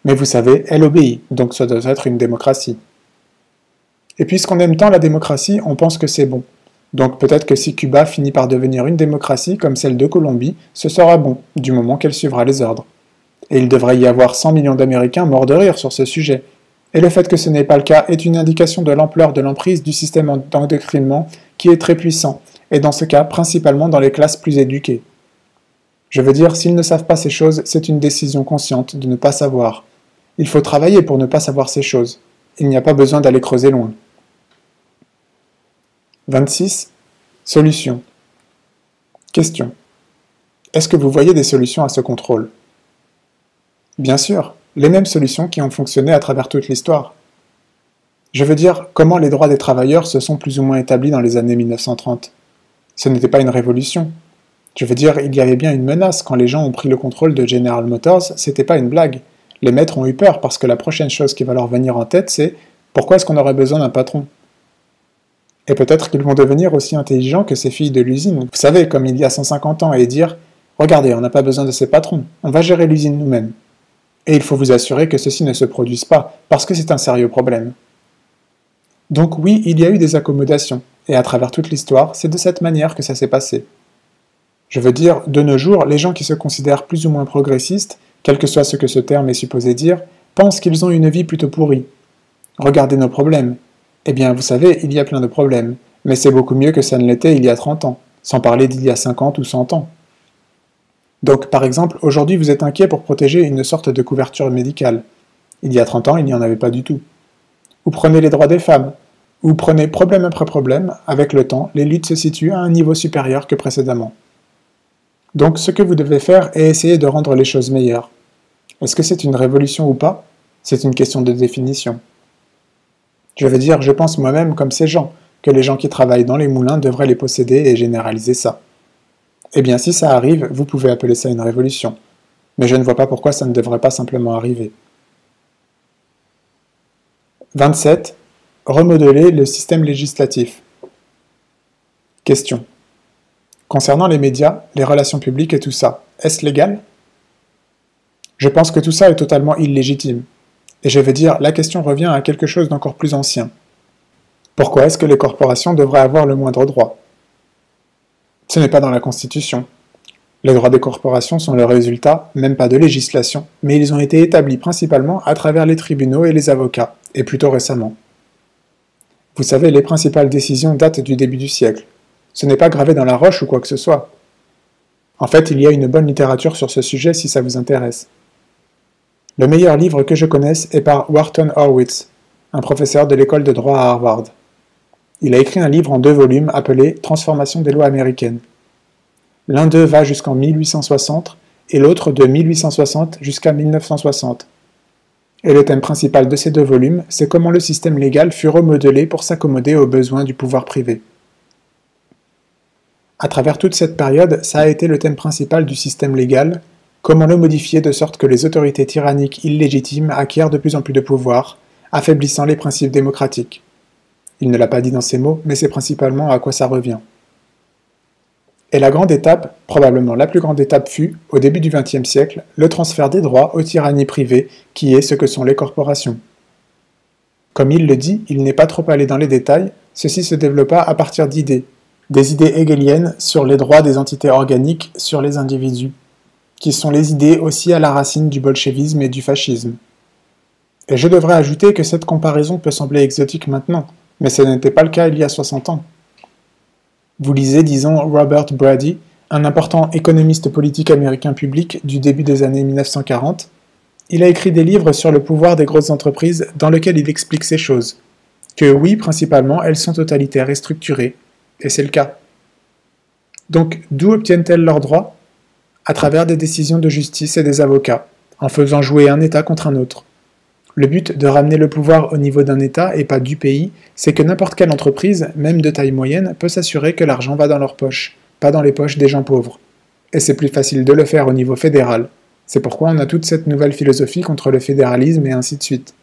Mais vous savez, elle obéit, donc ça doit être une démocratie. Et puisqu'on aime tant la démocratie, on pense que c'est bon. Donc peut-être que si Cuba finit par devenir une démocratie comme celle de Colombie, ce sera bon, du moment qu'elle suivra les ordres. Et il devrait y avoir 100 millions d'Américains morts de rire sur ce sujet. Et le fait que ce n'est pas le cas est une indication de l'ampleur de l'emprise du système d'endoctrinement qui est très puissant, et dans ce cas principalement dans les classes plus éduquées. Je veux dire, s'ils ne savent pas ces choses, c'est une décision consciente de ne pas savoir. Il faut travailler pour ne pas savoir ces choses. Il n'y a pas besoin d'aller creuser loin. 26. Solution. Question. Est-ce que vous voyez des solutions à ce contrôle? Bien sûr, les mêmes solutions qui ont fonctionné à travers toute l'histoire. Je veux dire, comment les droits des travailleurs se sont plus ou moins établis dans les années 1930. Ce n'était pas une révolution. Je veux dire, il y avait bien une menace quand les gens ont pris le contrôle de General Motors, c'était pas une blague. Les maîtres ont eu peur parce que la prochaine chose qui va leur venir en tête, c'est « Pourquoi est-ce qu'on aurait besoin d'un patron ?» Et peut-être qu'ils vont devenir aussi intelligents que ces filles de l'usine, vous savez, comme il y a 150 ans, et dire « Regardez, on n'a pas besoin de ces patrons, on va gérer l'usine nous-mêmes. » Et il faut vous assurer que ceci ne se produise pas, parce que c'est un sérieux problème. Donc oui, il y a eu des accommodations, et à travers toute l'histoire, c'est de cette manière que ça s'est passé. Je veux dire, de nos jours, les gens qui se considèrent plus ou moins progressistes, quel que soit ce que ce terme est supposé dire, pensent qu'ils ont une vie plutôt pourrie. Regardez nos problèmes. Eh bien, vous savez, il y a plein de problèmes, mais c'est beaucoup mieux que ça ne l'était il y a 30 ans, sans parler d'il y a 50 ou 100 ans. Donc, par exemple, aujourd'hui vous êtes inquiet pour protéger une sorte de couverture médicale. Il y a 30 ans, il n'y en avait pas du tout. Ou prenez les droits des femmes, ou prenez problème après problème, avec le temps, les luttes se situent à un niveau supérieur que précédemment. Donc, ce que vous devez faire est essayer de rendre les choses meilleures. Est-ce que c'est une révolution ou pas? C'est une question de définition. Je veux dire, je pense moi-même comme ces gens, que les gens qui travaillent dans les moulins devraient les posséder et généraliser ça. Eh bien, si ça arrive, vous pouvez appeler ça une révolution. Mais je ne vois pas pourquoi ça ne devrait pas simplement arriver. 27. Remodeler le système législatif. Question. Concernant les médias, les relations publiques et tout ça, est-ce légal? Je pense que tout ça est totalement illégitime. Et je veux dire, la question revient à quelque chose d'encore plus ancien. Pourquoi est-ce que les corporations devraient avoir le moindre droit? Ce n'est pas dans la Constitution. Les droits des corporations sont le résultat, même pas de législation, mais ils ont été établis principalement à travers les tribunaux et les avocats, et plutôt récemment. Vous savez, les principales décisions datent du début du siècle. Ce n'est pas gravé dans la roche ou quoi que ce soit. En fait, il y a une bonne littérature sur ce sujet si ça vous intéresse. Le meilleur livre que je connaisse est par Wharton Horwitz, un professeur de l'école de droit à Harvard. Il a écrit un livre en 2 volumes appelé « Transformation des lois américaines ». L'un d'eux va jusqu'en 1860 et l'autre de 1860 jusqu'à 1960. Et le thème principal de ces 2 volumes, c'est comment le système légal fut remodelé pour s'accommoder aux besoins du pouvoir privé. À travers toute cette période, ça a été le thème principal du système légal, comment le modifier de sorte que les autorités tyranniques illégitimes acquièrent de plus en plus de pouvoir, affaiblissant les principes démocratiques. Il ne l'a pas dit dans ces mots, mais c'est principalement à quoi ça revient. Et la grande étape, probablement la plus grande étape fut, au début du XXe siècle, le transfert des droits aux tyrannies privées, qui est ce que sont les corporations. Comme il le dit, il n'est pas trop allé dans les détails, ceci se développa à partir d'idées, des idées hegeliennes sur les droits des entités organiques sur les individus, qui sont les idées aussi à la racine du bolchevisme et du fascisme. Et je devrais ajouter que cette comparaison peut sembler exotique maintenant, mais ce n'était pas le cas il y a 60 ans. Vous lisez, disons, Robert Brady, un important économiste politique américain public du début des années 1940. Il a écrit des livres sur le pouvoir des grosses entreprises dans lesquels il explique ces choses. Que oui, principalement, elles sont totalitaires et structurées, et c'est le cas. Donc, d'où obtiennent-elles leurs droits? À travers des décisions de justice et des avocats, en faisant jouer un État contre un autre. Le but de ramener le pouvoir au niveau d'un État et pas du pays, c'est que n'importe quelle entreprise, même de taille moyenne, peut s'assurer que l'argent va dans leurs poches, pas dans les poches des gens pauvres. Et c'est plus facile de le faire au niveau fédéral. C'est pourquoi on a toute cette nouvelle philosophie contre le fédéralisme et ainsi de suite.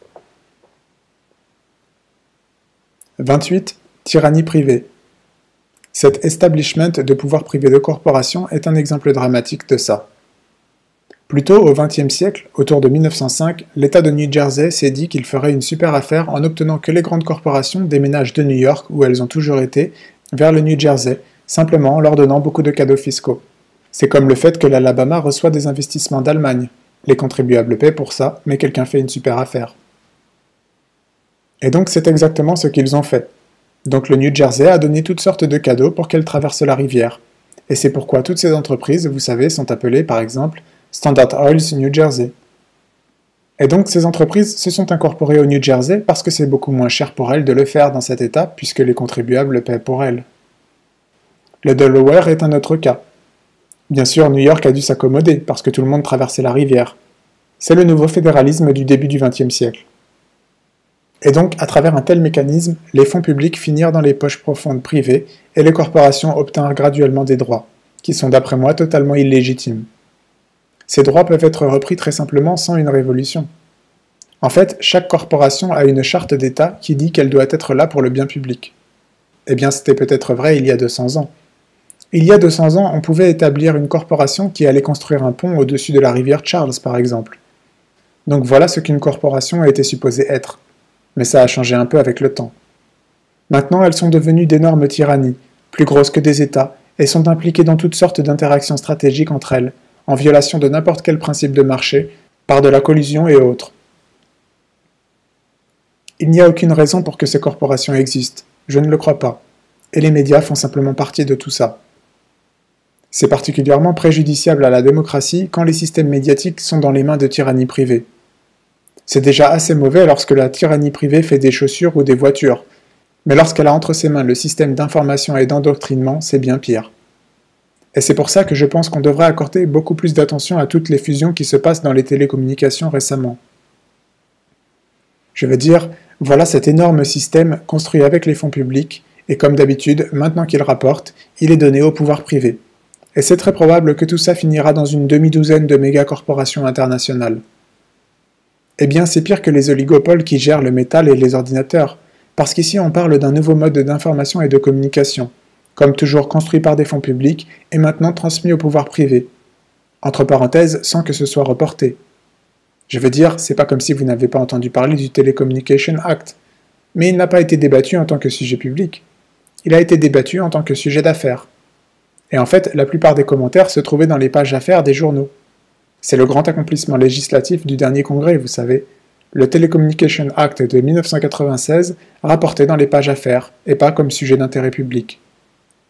28. Tyrannie privée. Cet establishment de pouvoir privé de corporations est un exemple dramatique de ça. Plus tôt, au XXe siècle, autour de 1905, l'État de New Jersey s'est dit qu'il ferait une super affaire en obtenant que les grandes corporations déménagent de New York, où elles ont toujours été, vers le New Jersey, simplement en leur donnant beaucoup de cadeaux fiscaux. C'est comme le fait que l'Alabama reçoit des investissements d'Allemagne. Les contribuables paient pour ça, mais quelqu'un fait une super affaire. Et donc c'est exactement ce qu'ils ont fait. Donc le New Jersey a donné toutes sortes de cadeaux pour qu'elles traversent la rivière. Et c'est pourquoi toutes ces entreprises, vous savez, sont appelées par exemple Standard Oils New Jersey. Et donc ces entreprises se sont incorporées au New Jersey parce que c'est beaucoup moins cher pour elles de le faire dans cet état puisque les contribuables paient pour elles. Le Delaware est un autre cas. Bien sûr, New York a dû s'accommoder parce que tout le monde traversait la rivière. C'est le nouveau fédéralisme du début du XXe siècle. Et donc, à travers un tel mécanisme, les fonds publics finirent dans les poches profondes privées et les corporations obtinrent graduellement des droits, qui sont d'après moi totalement illégitimes. Ces droits peuvent être repris très simplement sans une révolution. En fait, chaque corporation a une charte d'État qui dit qu'elle doit être là pour le bien public. Eh bien, c'était peut-être vrai il y a 200 ans. Il y a 200 ans, on pouvait établir une corporation qui allait construire un pont au-dessus de la rivière Charles, par exemple. Donc voilà ce qu'une corporation était supposée être. Mais ça a changé un peu avec le temps. Maintenant, elles sont devenues d'énormes tyrannies, plus grosses que des États, et sont impliquées dans toutes sortes d'interactions stratégiques entre elles, en violation de n'importe quel principe de marché, par de la collusion et autres. Il n'y a aucune raison pour que ces corporations existent, je ne le crois pas, et les médias font simplement partie de tout ça. C'est particulièrement préjudiciable à la démocratie quand les systèmes médiatiques sont dans les mains de tyrannies privées. C'est déjà assez mauvais lorsque la tyrannie privée fait des chaussures ou des voitures, mais lorsqu'elle a entre ses mains le système d'information et d'endoctrinement, c'est bien pire. Et c'est pour ça que je pense qu'on devrait accorder beaucoup plus d'attention à toutes les fusions qui se passent dans les télécommunications récemment. Je veux dire, voilà cet énorme système construit avec les fonds publics, et comme d'habitude, maintenant qu'il rapporte, il est donné au pouvoir privé. Et c'est très probable que tout ça finira dans une demi-douzaine de méga-corporations internationales. Eh bien, c'est pire que les oligopoles qui gèrent le métal et les ordinateurs, parce qu'ici on parle d'un nouveau mode d'information et de communication, comme toujours construit par des fonds publics et maintenant transmis au pouvoir privé. Entre parenthèses, sans que ce soit reporté. Je veux dire, c'est pas comme si vous n'avez pas entendu parler du Telecommunication Act, mais il n'a pas été débattu en tant que sujet public. Il a été débattu en tant que sujet d'affaires. Et en fait, la plupart des commentaires se trouvaient dans les pages affaires des journaux. C'est le grand accomplissement législatif du dernier congrès, vous savez. Le Telecommunication Act de 1996 rapportait dans les pages affaires, et pas comme sujet d'intérêt public.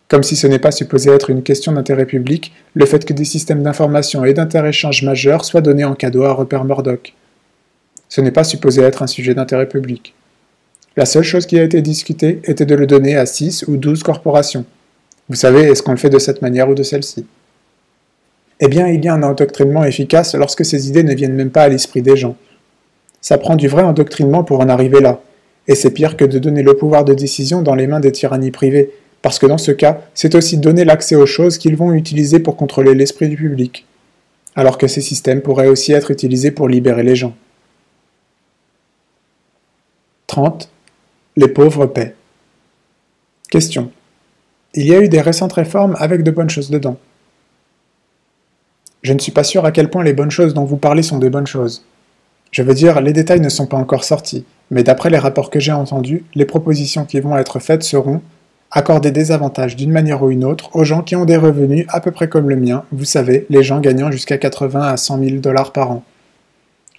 Comme si ce n'est pas supposé être une question d'intérêt public, le fait que des systèmes d'information et d'interéchange majeurs soient donnés en cadeau à Rupert Murdoch. Ce n'est pas supposé être un sujet d'intérêt public. La seule chose qui a été discutée était de le donner à 6 ou 12 corporations. Vous savez, est-ce qu'on le fait de cette manière ou de celle-ci? Eh bien, il y a un endoctrinement efficace lorsque ces idées ne viennent même pas à l'esprit des gens. Ça prend du vrai endoctrinement pour en arriver là, et c'est pire que de donner le pouvoir de décision dans les mains des tyrannies privées, parce que dans ce cas, c'est aussi donner l'accès aux choses qu'ils vont utiliser pour contrôler l'esprit du public, alors que ces systèmes pourraient aussi être utilisés pour libérer les gens. 30. Les pauvres paient. Question. Il y a eu des récentes réformes avec de bonnes choses dedans. Je ne suis pas sûr à quel point les bonnes choses dont vous parlez sont des bonnes choses. Je veux dire, les détails ne sont pas encore sortis, mais d'après les rapports que j'ai entendus, les propositions qui vont être faites seront accorder des avantages d'une manière ou une autre aux gens qui ont des revenus à peu près comme le mien, vous savez, les gens gagnant jusqu'à 80 à 100 000 dollars par an.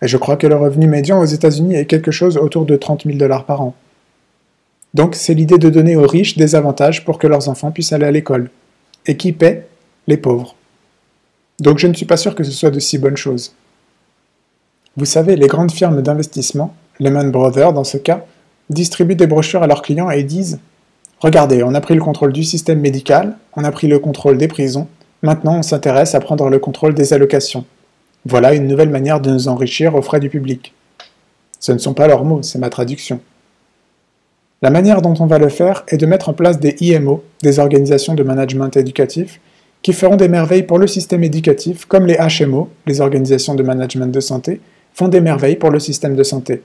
Et je crois que le revenu médian aux États-Unis est quelque chose autour de 30 000 dollars par an. Donc c'est l'idée de donner aux riches des avantages pour que leurs enfants puissent aller à l'école. Et qui paie? Les pauvres. Donc je ne suis pas sûr que ce soit de si bonnes choses. Vous savez, les grandes firmes d'investissement, Lehman Brothers dans ce cas, distribuent des brochures à leurs clients et disent « Regardez, on a pris le contrôle du système médical, on a pris le contrôle des prisons, maintenant on s'intéresse à prendre le contrôle des allocations. Voilà une nouvelle manière de nous enrichir aux frais du public. » Ce ne sont pas leurs mots, c'est ma traduction. La manière dont on va le faire est de mettre en place des IMO, des organisations de management éducatif, qui feront des merveilles pour le système éducatif, comme les HMO, les organisations de management de santé, font des merveilles pour le système de santé.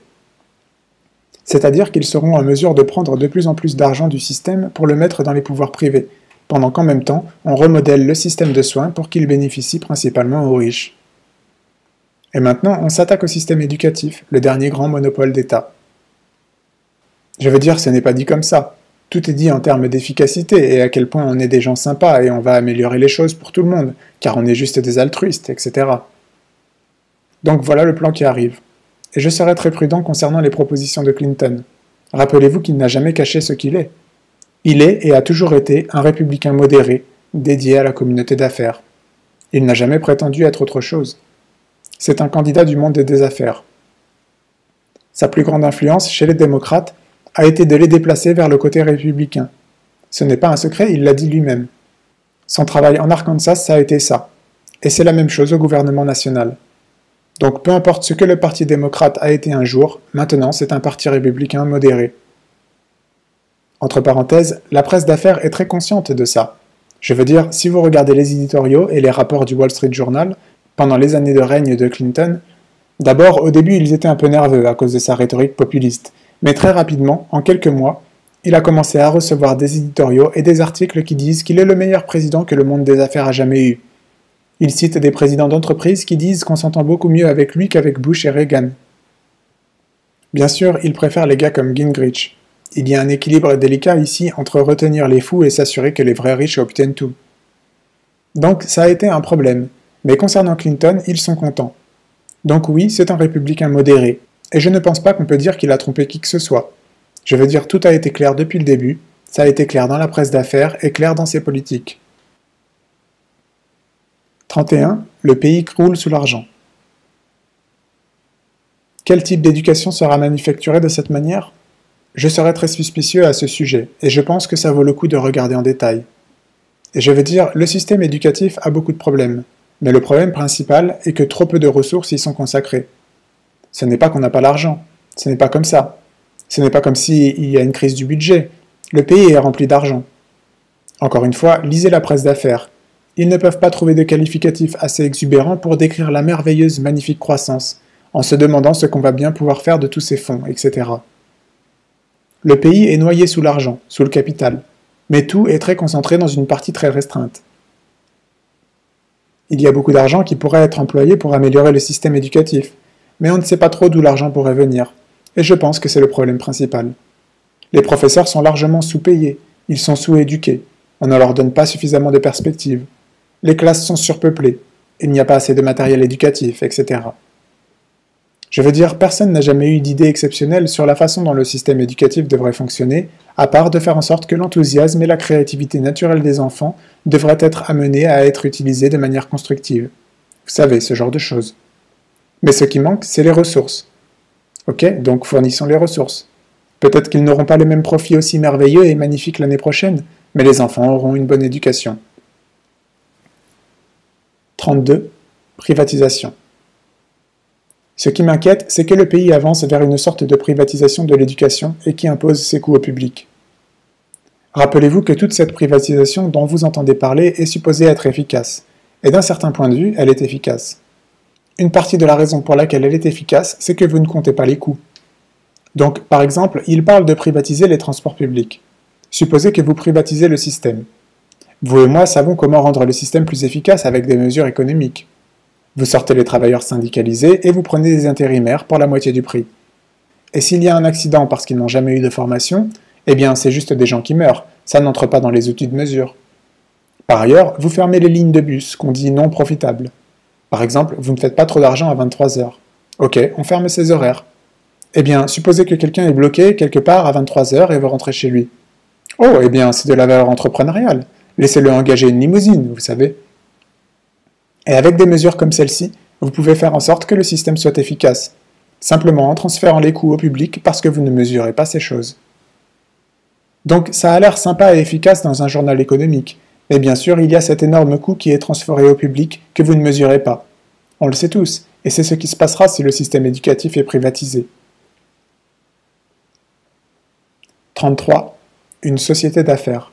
C'est-à-dire qu'ils seront en mesure de prendre de plus en plus d'argent du système pour le mettre dans les pouvoirs privés, pendant qu'en même temps, on remodèle le système de soins pour qu'il bénéficie principalement aux riches. Et maintenant, on s'attaque au système éducatif, le dernier grand monopole d'État. Je veux dire, ce n'est pas dit comme ça. Tout est dit en termes d'efficacité et à quel point on est des gens sympas et on va améliorer les choses pour tout le monde, car on est juste des altruistes, etc. Donc voilà le plan qui arrive. Et je serai très prudent concernant les propositions de Clinton. Rappelez-vous qu'il n'a jamais caché ce qu'il est. Il est et a toujours été un républicain modéré, dédié à la communauté d'affaires. Il n'a jamais prétendu être autre chose. C'est un candidat du monde des affaires. Sa plus grande influence chez les démocrates a été de les déplacer vers le côté républicain. Ce n'est pas un secret, il l'a dit lui-même. Son travail en Arkansas, ça a été ça. Et c'est la même chose au gouvernement national. Donc peu importe ce que le Parti démocrate a été un jour, maintenant c'est un parti républicain modéré. Entre parenthèses, la presse d'affaires est très consciente de ça. Je veux dire, si vous regardez les éditoriaux et les rapports du Wall Street Journal, pendant les années de règne de Clinton, d'abord au début ils étaient un peu nerveux à cause de sa rhétorique populiste, mais très rapidement, en quelques mois, il a commencé à recevoir des éditoriaux et des articles qui disent qu'il est le meilleur président que le monde des affaires a jamais eu. Il cite des présidents d'entreprise qui disent qu'on s'entend beaucoup mieux avec lui qu'avec Bush et Reagan. Bien sûr, il préfère les gars comme Gingrich. Il y a un équilibre délicat ici entre retenir les fous et s'assurer que les vrais riches obtiennent tout. Donc ça a été un problème, mais concernant Clinton, ils sont contents. Donc oui, c'est un républicain modéré, et je ne pense pas qu'on peut dire qu'il a trompé qui que ce soit. Je veux dire, tout a été clair depuis le début, ça a été clair dans la presse d'affaires et clair dans ses politiques. 31. Le pays croule sous l'argent. Quel type d'éducation sera manufacturé de cette manière? Je serais très suspicieux à ce sujet, et je pense que ça vaut le coup de regarder en détail. Et je veux dire, le système éducatif a beaucoup de problèmes, mais le problème principal est que trop peu de ressources y sont consacrées. Ce n'est pas qu'on n'a pas l'argent, ce n'est pas comme ça. Ce n'est pas comme s'il y a une crise du budget. Le pays est rempli d'argent. Encore une fois, lisez la presse d'affaires. Ils ne peuvent pas trouver de qualificatifs assez exubérants pour décrire la merveilleuse, magnifique croissance, en se demandant ce qu'on va bien pouvoir faire de tous ces fonds, etc. Le pays est noyé sous l'argent, sous le capital, mais tout est très concentré dans une partie très restreinte. Il y a beaucoup d'argent qui pourrait être employé pour améliorer le système éducatif, mais on ne sait pas trop d'où l'argent pourrait venir, et je pense que c'est le problème principal. Les professeurs sont largement sous-payés, ils sont sous-éduqués, on ne leur donne pas suffisamment de perspectives. Les classes sont surpeuplées, il n'y a pas assez de matériel éducatif, etc. Je veux dire, personne n'a jamais eu d'idée exceptionnelle sur la façon dont le système éducatif devrait fonctionner, à part de faire en sorte que l'enthousiasme et la créativité naturelle des enfants devraient être amenés à être utilisés de manière constructive. Vous savez, ce genre de choses. Mais ce qui manque, c'est les ressources. Ok, donc fournissons les ressources. Peut-être qu'ils n'auront pas les mêmes profits aussi merveilleux et magnifiques l'année prochaine, mais les enfants auront une bonne éducation. 32. Privatisation. Ce qui m'inquiète, c'est que le pays avance vers une sorte de privatisation de l'éducation et qui impose ses coûts au public. Rappelez-vous que toute cette privatisation dont vous entendez parler est supposée être efficace, et d'un certain point de vue, elle est efficace. Une partie de la raison pour laquelle elle est efficace, c'est que vous ne comptez pas les coûts. Donc, par exemple, il parle de privatiser les transports publics. Supposez que vous privatisez le système. Vous et moi savons comment rendre le système plus efficace avec des mesures économiques. Vous sortez les travailleurs syndicalisés et vous prenez des intérimaires pour la moitié du prix. Et s'il y a un accident parce qu'ils n'ont jamais eu de formation, eh bien c'est juste des gens qui meurent, ça n'entre pas dans les outils de mesure. Par ailleurs, vous fermez les lignes de bus qu'on dit non profitables. Par exemple, vous ne faites pas trop d'argent à 23 heures. Ok, on ferme ces horaires. Eh bien, supposez que quelqu'un est bloqué quelque part à 23 heures et veut rentrer chez lui. Oh, eh bien, c'est de la valeur entrepreneuriale. Laissez-le engager une limousine, vous savez. Et avec des mesures comme celle-ci, vous pouvez faire en sorte que le système soit efficace, simplement en transférant les coûts au public parce que vous ne mesurez pas ces choses. Donc ça a l'air sympa et efficace dans un journal économique, mais bien sûr il y a cet énorme coût qui est transféré au public que vous ne mesurez pas. On le sait tous, et c'est ce qui se passera si le système éducatif est privatisé. 33. Une société d'affaires.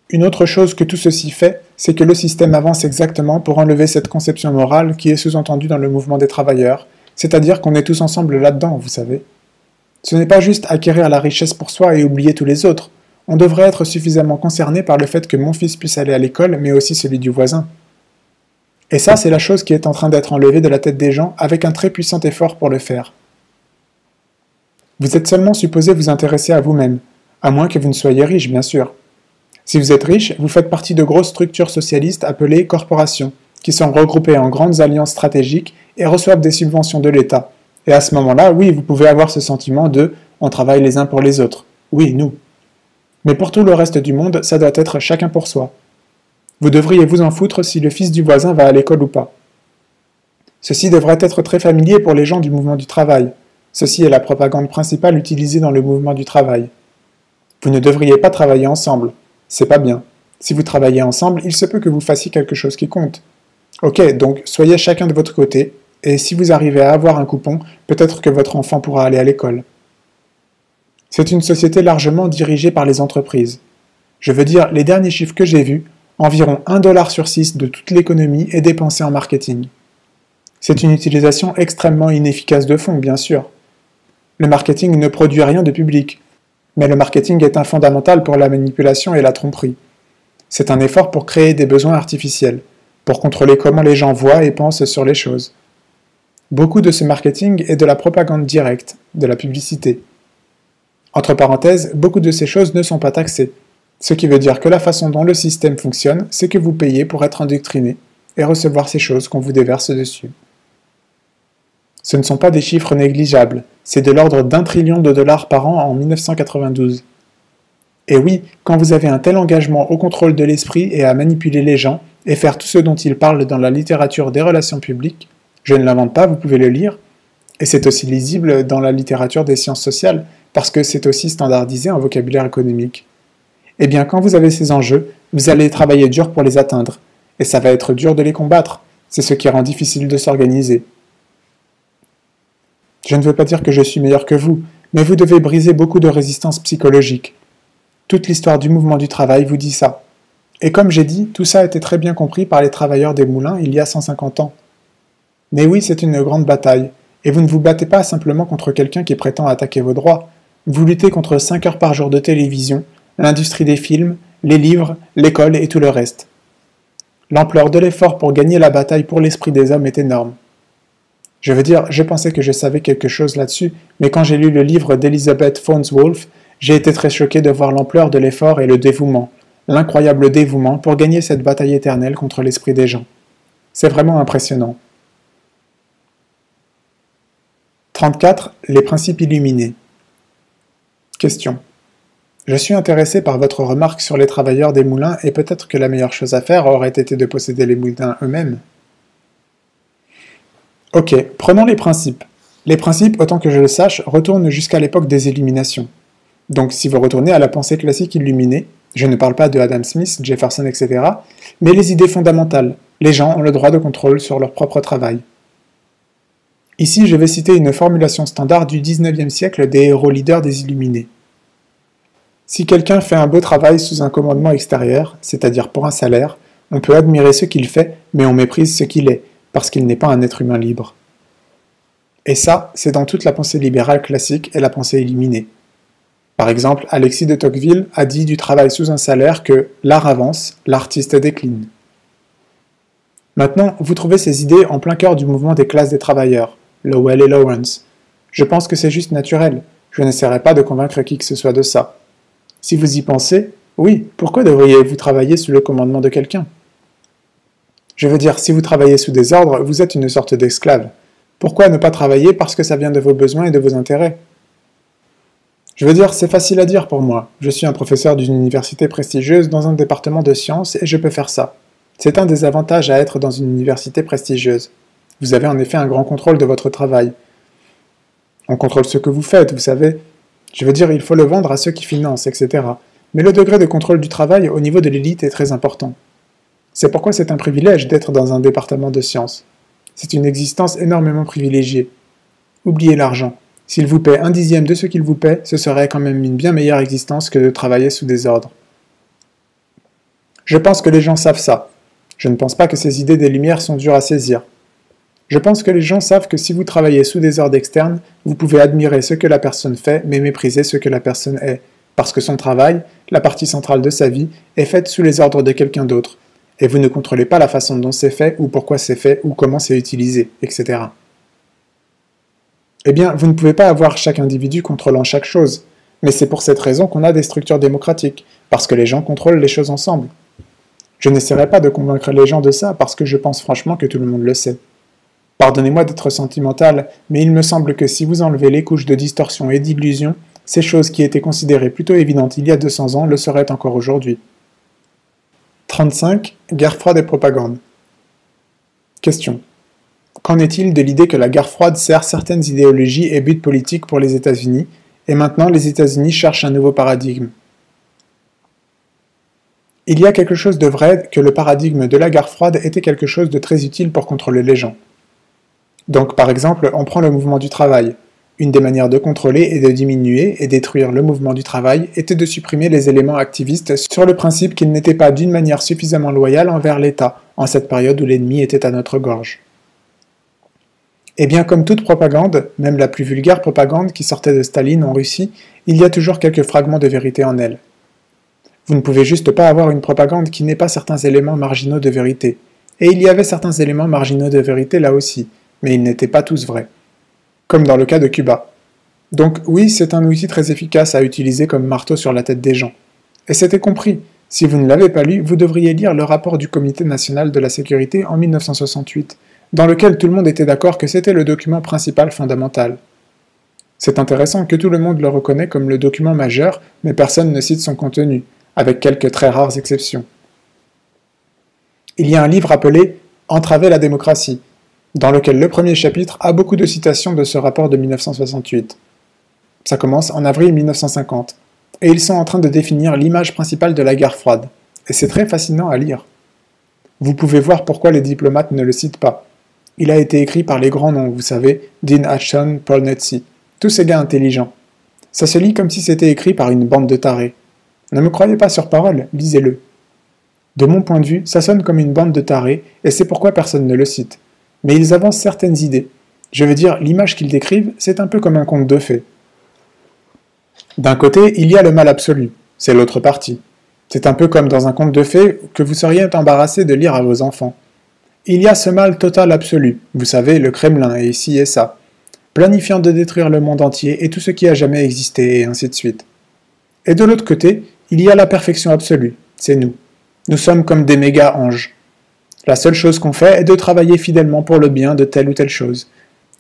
Une autre chose que tout ceci fait, c'est que le système avance exactement pour enlever cette conception morale qui est sous-entendue dans le mouvement des travailleurs, c'est-à-dire qu'on est tous ensemble là-dedans, vous savez. Ce n'est pas juste acquérir la richesse pour soi et oublier tous les autres. On devrait être suffisamment concerné par le fait que mon fils puisse aller à l'école, mais aussi celui du voisin. Et ça, c'est la chose qui est en train d'être enlevée de la tête des gens avec un très puissant effort pour le faire. Vous êtes seulement supposé vous intéresser à vous-même, à moins que vous ne soyez riche, bien sûr. Si vous êtes riche, vous faites partie de grosses structures socialistes appelées corporations, qui sont regroupées en grandes alliances stratégiques et reçoivent des subventions de l'État. Et à ce moment-là, oui, vous pouvez avoir ce sentiment de « on travaille les uns pour les autres ». Oui, nous. Mais pour tout le reste du monde, ça doit être chacun pour soi. Vous devriez vous en foutre si le fils du voisin va à l'école ou pas. Ceci devrait être très familier pour les gens du mouvement du travail. Ceci est la propagande principale utilisée dans le mouvement du travail. Vous ne devriez pas travailler ensemble. C'est pas bien. Si vous travaillez ensemble, il se peut que vous fassiez quelque chose qui compte. Ok, donc soyez chacun de votre côté, et si vous arrivez à avoir un coupon, peut-être que votre enfant pourra aller à l'école. C'est une société largement dirigée par les entreprises. Je veux dire, les derniers chiffres que j'ai vus, environ 1 dollar sur 6 de toute l'économie est dépensé en marketing. C'est une utilisation extrêmement inefficace de fonds, bien sûr. Le marketing ne produit rien de public, mais le marketing est un fondamental pour la manipulation et la tromperie. C'est un effort pour créer des besoins artificiels, pour contrôler comment les gens voient et pensent sur les choses. Beaucoup de ce marketing est de la propagande directe, de la publicité. Entre parenthèses, beaucoup de ces choses ne sont pas taxées, ce qui veut dire que la façon dont le système fonctionne, c'est que vous payez pour être endoctriné et recevoir ces choses qu'on vous déverse dessus. Ce ne sont pas des chiffres négligeables, c'est de l'ordre d'1 trillion de dollars par an en 1992. Et oui, quand vous avez un tel engagement au contrôle de l'esprit et à manipuler les gens, et faire tout ce dont ils parlent dans la littérature des relations publiques, je ne l'invente pas, vous pouvez le lire, et c'est aussi lisible dans la littérature des sciences sociales, parce que c'est aussi standardisé en vocabulaire économique. Eh bien, quand vous avez ces enjeux, vous allez travailler dur pour les atteindre, et ça va être dur de les combattre, c'est ce qui rend difficile de s'organiser. Je ne veux pas dire que je suis meilleur que vous, mais vous devez briser beaucoup de résistances psychologiques. Toute l'histoire du mouvement du travail vous dit ça. Et comme j'ai dit, tout ça a été très bien compris par les travailleurs des moulins il y a 150 ans. Mais oui, c'est une grande bataille, et vous ne vous battez pas simplement contre quelqu'un qui prétend attaquer vos droits, vous luttez contre 5 heures par jour de télévision, l'industrie des films, les livres, l'école et tout le reste. L'ampleur de l'effort pour gagner la bataille pour l'esprit des hommes est énorme. Je veux dire, je pensais que je savais quelque chose là-dessus, mais quand j'ai lu le livre d'Elizabeth Farnsworth, j'ai été très choqué de voir l'ampleur de l'effort et le dévouement, l'incroyable dévouement pour gagner cette bataille éternelle contre l'esprit des gens. C'est vraiment impressionnant. 34. Les principes illuminés. Question. Je suis intéressé par votre remarque sur les travailleurs des moulins et peut-être que la meilleure chose à faire aurait été de posséder les moulins eux-mêmes. Ok, prenons les principes. Les principes, autant que je le sache, retournent jusqu'à l'époque des Illuminations. Donc si vous retournez à la pensée classique illuminée, je ne parle pas de Adam Smith, Jefferson, etc., mais les idées fondamentales. Les gens ont le droit de contrôle sur leur propre travail. Ici, je vais citer une formulation standard du 19e siècle des héros leaders des Illuminés. Si quelqu'un fait un beau travail sous un commandement extérieur, c'est-à-dire pour un salaire, on peut admirer ce qu'il fait, mais on méprise ce qu'il est, parce qu'il n'est pas un être humain libre. Et ça, c'est dans toute la pensée libérale classique et la pensée illuminée. Par exemple, Alexis de Tocqueville a dit du travail sous un salaire que l'art avance, l'artiste décline. Maintenant, vous trouvez ces idées en plein cœur du mouvement des classes des travailleurs, Lowell et Lawrence. Je pense que c'est juste naturel, je n'essaierai pas de convaincre qui que ce soit de ça. Si vous y pensez, oui, pourquoi devriez-vous travailler sous le commandement de quelqu'un? Je veux dire, si vous travaillez sous des ordres, vous êtes une sorte d'esclave. Pourquoi ne pas travailler parce que ça vient de vos besoins et de vos intérêts? Je veux dire, c'est facile à dire pour moi. Je suis un professeur d'une université prestigieuse dans un département de sciences et je peux faire ça. C'est un des avantages à être dans une université prestigieuse. Vous avez en effet un grand contrôle de votre travail. On contrôle ce que vous faites, vous savez. Je veux dire, il faut le vendre à ceux qui financent, etc. Mais le degré de contrôle du travail au niveau de l'élite est très important. C'est pourquoi c'est un privilège d'être dans un département de sciences. C'est une existence énormément privilégiée. Oubliez l'argent. S'il vous paie 1/10 de ce qu'il vous paie, ce serait quand même une bien meilleure existence que de travailler sous des ordres. Je pense que les gens savent ça. Je ne pense pas que ces idées des Lumières sont dures à saisir. Je pense que les gens savent que si vous travaillez sous des ordres externes, vous pouvez admirer ce que la personne fait, mais mépriser ce que la personne est, parce que son travail, la partie centrale de sa vie, est faite sous les ordres de quelqu'un d'autre, et vous ne contrôlez pas la façon dont c'est fait, ou pourquoi c'est fait, ou comment c'est utilisé, etc. Eh bien, vous ne pouvez pas avoir chaque individu contrôlant chaque chose, mais c'est pour cette raison qu'on a des structures démocratiques, parce que les gens contrôlent les choses ensemble. Je n'essaierai pas de convaincre les gens de ça parce que je pense franchement que tout le monde le sait. Pardonnez-moi d'être sentimental, mais il me semble que si vous enlevez les couches de distorsion et d'illusion, ces choses qui étaient considérées plutôt évidentes il y a 200 ans le seraient encore aujourd'hui. 35. Guerre froide et propagande. Question. Qu'en est-il de l'idée que la guerre froide sert certaines idéologies et buts politiques pour les États-Unis, et maintenant les États-Unis cherchent un nouveau paradigme? Il y a quelque chose de vrai que le paradigme de la guerre froide était quelque chose de très utile pour contrôler les gens. Donc par exemple, on prend le mouvement du travail. Une des manières de contrôler et de diminuer et détruire le mouvement du travail était de supprimer les éléments activistes sur le principe qu'ils n'étaient pas d'une manière suffisamment loyale envers l'État, en cette période où l'ennemi était à notre gorge. Et bien comme toute propagande, même la plus vulgaire propagande qui sortait de Staline en Russie, il y a toujours quelques fragments de vérité en elle. Vous ne pouvez juste pas avoir une propagande qui n'ait pas certains éléments marginaux de vérité. Et il y avait certains éléments marginaux de vérité là aussi, mais ils n'étaient pas tous vrais. Comme dans le cas de Cuba. Donc oui, c'est un outil très efficace à utiliser comme marteau sur la tête des gens. Et c'était compris. Si vous ne l'avez pas lu, vous devriez lire le rapport du Comité national de la sécurité en 1968, dans lequel tout le monde était d'accord que c'était le document principal fondamental. C'est intéressant que tout le monde le reconnaît comme le document majeur, mais personne ne cite son contenu, avec quelques très rares exceptions. Il y a un livre appelé « Entraver la démocratie », dans lequel le premier chapitre a beaucoup de citations de ce rapport de 1968. Ça commence en avril 1950, et ils sont en train de définir l'image principale de la guerre froide, et c'est très fascinant à lire. Vous pouvez voir pourquoi les diplomates ne le citent pas. Il a été écrit par les grands noms, vous savez, Dean Acheson, Paul Netzi, tous ces gars intelligents. Ça se lit comme si c'était écrit par une bande de tarés. Ne me croyez pas sur parole, lisez-le. De mon point de vue, ça sonne comme une bande de tarés, et c'est pourquoi personne ne le cite. Mais ils avancent certaines idées. Je veux dire, l'image qu'ils décrivent, c'est un peu comme un conte de fées. D'un côté, il y a le mal absolu, c'est l'autre partie. C'est un peu comme dans un conte de fées que vous seriez embarrassé de lire à vos enfants. Il y a ce mal total absolu, vous savez, le Kremlin et ci et ça, planifiant de détruire le monde entier et tout ce qui a jamais existé, et ainsi de suite. Et de l'autre côté, il y a la perfection absolue, c'est nous. Nous sommes comme des méga-anges. La seule chose qu'on fait est de travailler fidèlement pour le bien de telle ou telle chose.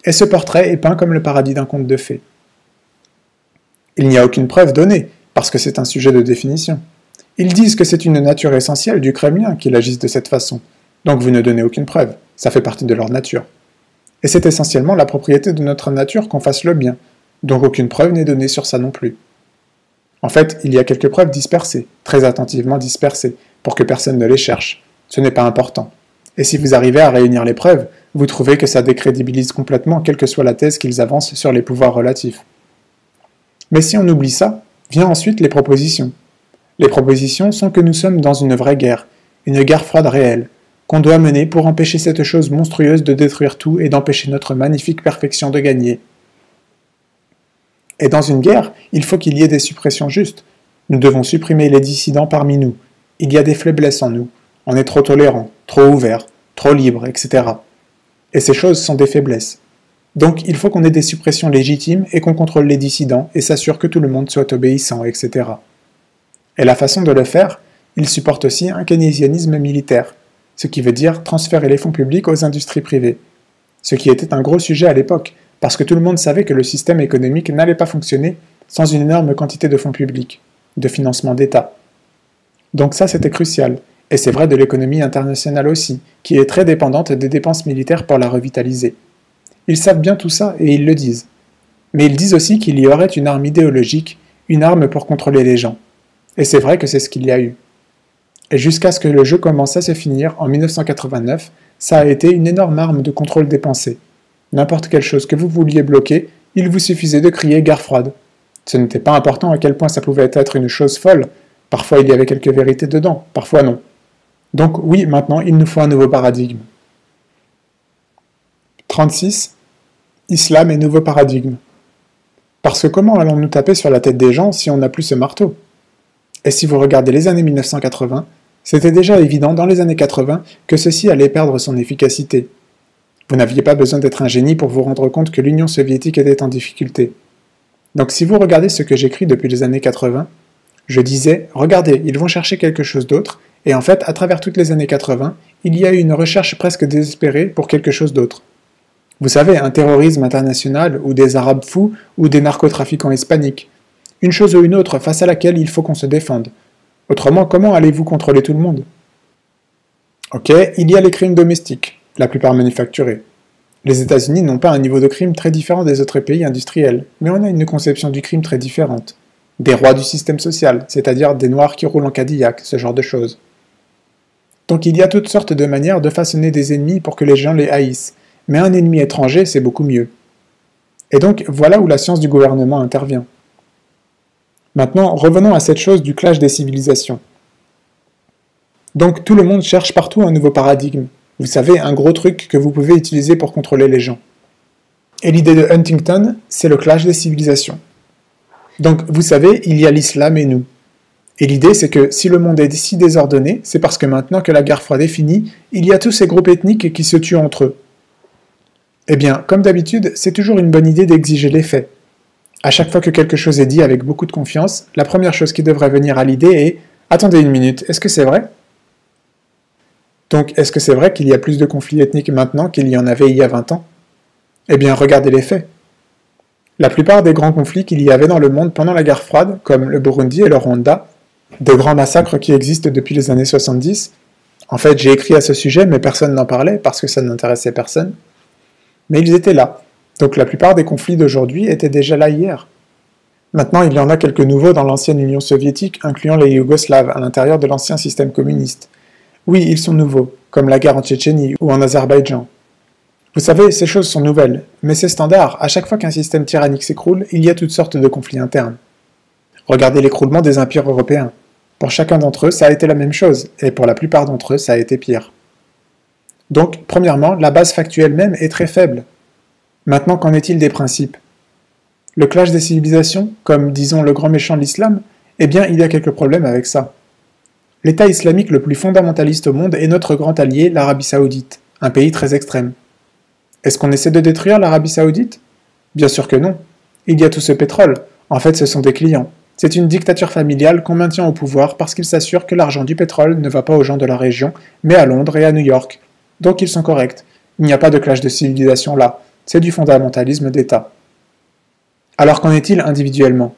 Et ce portrait est peint comme le paradis d'un conte de fées. Il n'y a aucune preuve donnée, parce que c'est un sujet de définition. Ils disent que c'est une nature essentielle du Kremlin qu'ils agissent de cette façon. Donc vous ne donnez aucune preuve, ça fait partie de leur nature. Et c'est essentiellement la propriété de notre nature qu'on fasse le bien, donc aucune preuve n'est donnée sur ça non plus. En fait, il y a quelques preuves dispersées, très attentivement dispersées, pour que personne ne les cherche. Ce n'est pas important. Et si vous arrivez à réunir les preuves, vous trouvez que ça décrédibilise complètement quelle que soit la thèse qu'ils avancent sur les pouvoirs relatifs. Mais si on oublie ça, vient ensuite les propositions. Les propositions sont que nous sommes dans une vraie guerre, une guerre froide réelle, qu'on doit mener pour empêcher cette chose monstrueuse de détruire tout et d'empêcher notre magnifique perfection de gagner. Et dans une guerre, il faut qu'il y ait des suppressions justes. Nous devons supprimer les dissidents parmi nous. Il y a des faiblesses en nous. On est trop tolérant, trop ouvert, trop libre, etc. Et ces choses sont des faiblesses. Donc il faut qu'on ait des suppressions légitimes et qu'on contrôle les dissidents et s'assure que tout le monde soit obéissant, etc. Et la façon de le faire, il supporte aussi un keynésianisme militaire, ce qui veut dire transférer les fonds publics aux industries privées. Ce qui était un gros sujet à l'époque, parce que tout le monde savait que le système économique n'allait pas fonctionner sans une énorme quantité de fonds publics, de financement d'État. Donc ça c'était crucial, et c'est vrai de l'économie internationale aussi, qui est très dépendante des dépenses militaires pour la revitaliser. Ils savent bien tout ça et ils le disent. Mais ils disent aussi qu'il y aurait une arme idéologique, une arme pour contrôler les gens. Et c'est vrai que c'est ce qu'il y a eu. Et jusqu'à ce que le jeu commence à se finir en 1989, ça a été une énorme arme de contrôle des pensées. N'importe quelle chose que vous vouliez bloquer, il vous suffisait de crier guerre froide. Ce n'était pas important à quel point ça pouvait être une chose folle. Parfois il y avait quelques vérités dedans, parfois non. Donc oui, maintenant il nous faut un nouveau paradigme. 36. Islam et nouveau paradigme. Parce que comment allons-nous taper sur la tête des gens si on n'a plus ce marteau? Et si vous regardez les années 1980, c'était déjà évident dans les années 80 que ceci allait perdre son efficacité. Vous n'aviez pas besoin d'être un génie pour vous rendre compte que l'Union soviétique était en difficulté. Donc si vous regardez ce que j'écris depuis les années 80, je disais, regardez, ils vont chercher quelque chose d'autre, et en fait, à travers toutes les années 80, il y a eu une recherche presque désespérée pour quelque chose d'autre. Vous savez, un terrorisme international, ou des arabes fous, ou des narcotrafiquants hispaniques. Une chose ou une autre face à laquelle il faut qu'on se défende. Autrement, comment allez-vous contrôler tout le monde? Ok, il y a les crimes domestiques, la plupart manufacturés. Les États-Unis n'ont pas un niveau de crime très différent des autres pays industriels, mais on a une conception du crime très différente. Des rois du système social, c'est-à-dire des noirs qui roulent en Cadillac, ce genre de choses. Donc il y a toutes sortes de manières de façonner des ennemis pour que les gens les haïssent, mais un ennemi étranger, c'est beaucoup mieux. Et donc voilà où la science du gouvernement intervient. Maintenant, revenons à cette chose du clash des civilisations. Donc tout le monde cherche partout un nouveau paradigme. Vous savez, un gros truc que vous pouvez utiliser pour contrôler les gens. Et l'idée de Huntington, c'est le clash des civilisations. Donc vous savez, il y a l'islam et nous. Et l'idée, c'est que si le monde est si désordonné, c'est parce que maintenant que la guerre froide est finie, il y a tous ces groupes ethniques qui se tuent entre eux. Eh bien, comme d'habitude, c'est toujours une bonne idée d'exiger les faits. À chaque fois que quelque chose est dit avec beaucoup de confiance, la première chose qui devrait venir à l'idée est « Attendez une minute, est-ce que c'est vrai ?» Donc, est-ce que c'est vrai qu'il y a plus de conflits ethniques maintenant qu'il y en avait il y a 20 ans? Eh bien, regardez les faits. La plupart des grands conflits qu'il y avait dans le monde pendant la guerre froide, comme le Burundi et le Rwanda, de grands massacres qui existent depuis les années 70, en fait j'ai écrit à ce sujet mais personne n'en parlait parce que ça n'intéressait personne, mais ils étaient là. Donc la plupart des conflits d'aujourd'hui étaient déjà là hier. Maintenant, il y en a quelques nouveaux dans l'ancienne Union soviétique, incluant les Yougoslaves, à l'intérieur de l'ancien système communiste. Oui, ils sont nouveaux, comme la guerre en Tchétchénie ou en Azerbaïdjan. Vous savez, ces choses sont nouvelles, mais c'est standard, à chaque fois qu'un système tyrannique s'écroule, il y a toutes sortes de conflits internes. Regardez l'écroulement des empires européens. Pour chacun d'entre eux, ça a été la même chose, et pour la plupart d'entre eux, ça a été pire. Donc, premièrement, la base factuelle même est très faible. Maintenant, qu'en est-il des principes? Le clash des civilisations, comme disons le grand méchant l'islam, eh bien il y a quelques problèmes avec ça. L'État islamique le plus fondamentaliste au monde est notre grand allié, l'Arabie Saoudite, un pays très extrême. Est-ce qu'on essaie de détruire l'Arabie Saoudite? Bien sûr que non. Il y a tout ce pétrole, en fait ce sont des clients. C'est une dictature familiale qu'on maintient au pouvoir parce qu'ils s'assurent que l'argent du pétrole ne va pas aux gens de la région, mais à Londres et à New York. Donc ils sont corrects. Il n'y a pas de clash de civilisation là. C'est du fondamentalisme d'État. Alors qu'en est-il individuellement?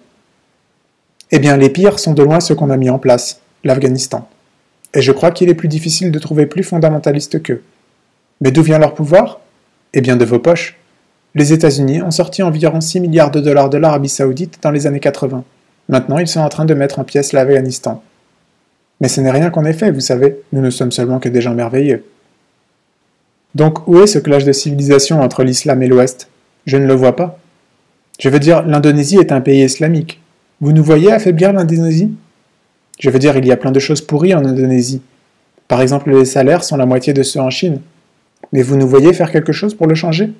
Eh bien, les pires sont de loin ceux qu'on a mis en place, l'Afghanistan. Et je crois qu'il est plus difficile de trouver plus fondamentaliste qu'eux. Mais d'où vient leur pouvoir? Eh bien, de vos poches. Les États-Unis ont sorti environ 6 milliards de dollars de l'Arabie Saoudite dans les années 80. Maintenant, ils sont en train de mettre en pièces l'Afghanistan. Mais ce n'est rien qu'on ait fait, vous savez, nous ne sommes seulement que des gens merveilleux. Donc où est ce clash de civilisation entre l'islam et l'Ouest? Je ne le vois pas. Je veux dire, l'Indonésie est un pays islamique. Vous nous voyez affaiblir l'Indonésie? Je veux dire, il y a plein de choses pourries en Indonésie. Par exemple, les salaires sont la moitié de ceux en Chine. Mais vous nous voyez faire quelque chose pour le changer?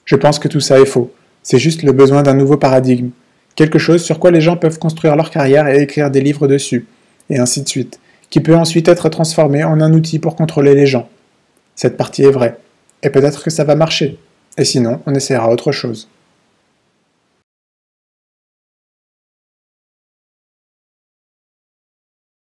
Je pense que tout ça est faux. C'est juste le besoin d'un nouveau paradigme, quelque chose sur quoi les gens peuvent construire leur carrière et écrire des livres dessus, et ainsi de suite, qui peut ensuite être transformé en un outil pour contrôler les gens. Cette partie est vraie, et peut-être que ça va marcher, et sinon on essaiera autre chose.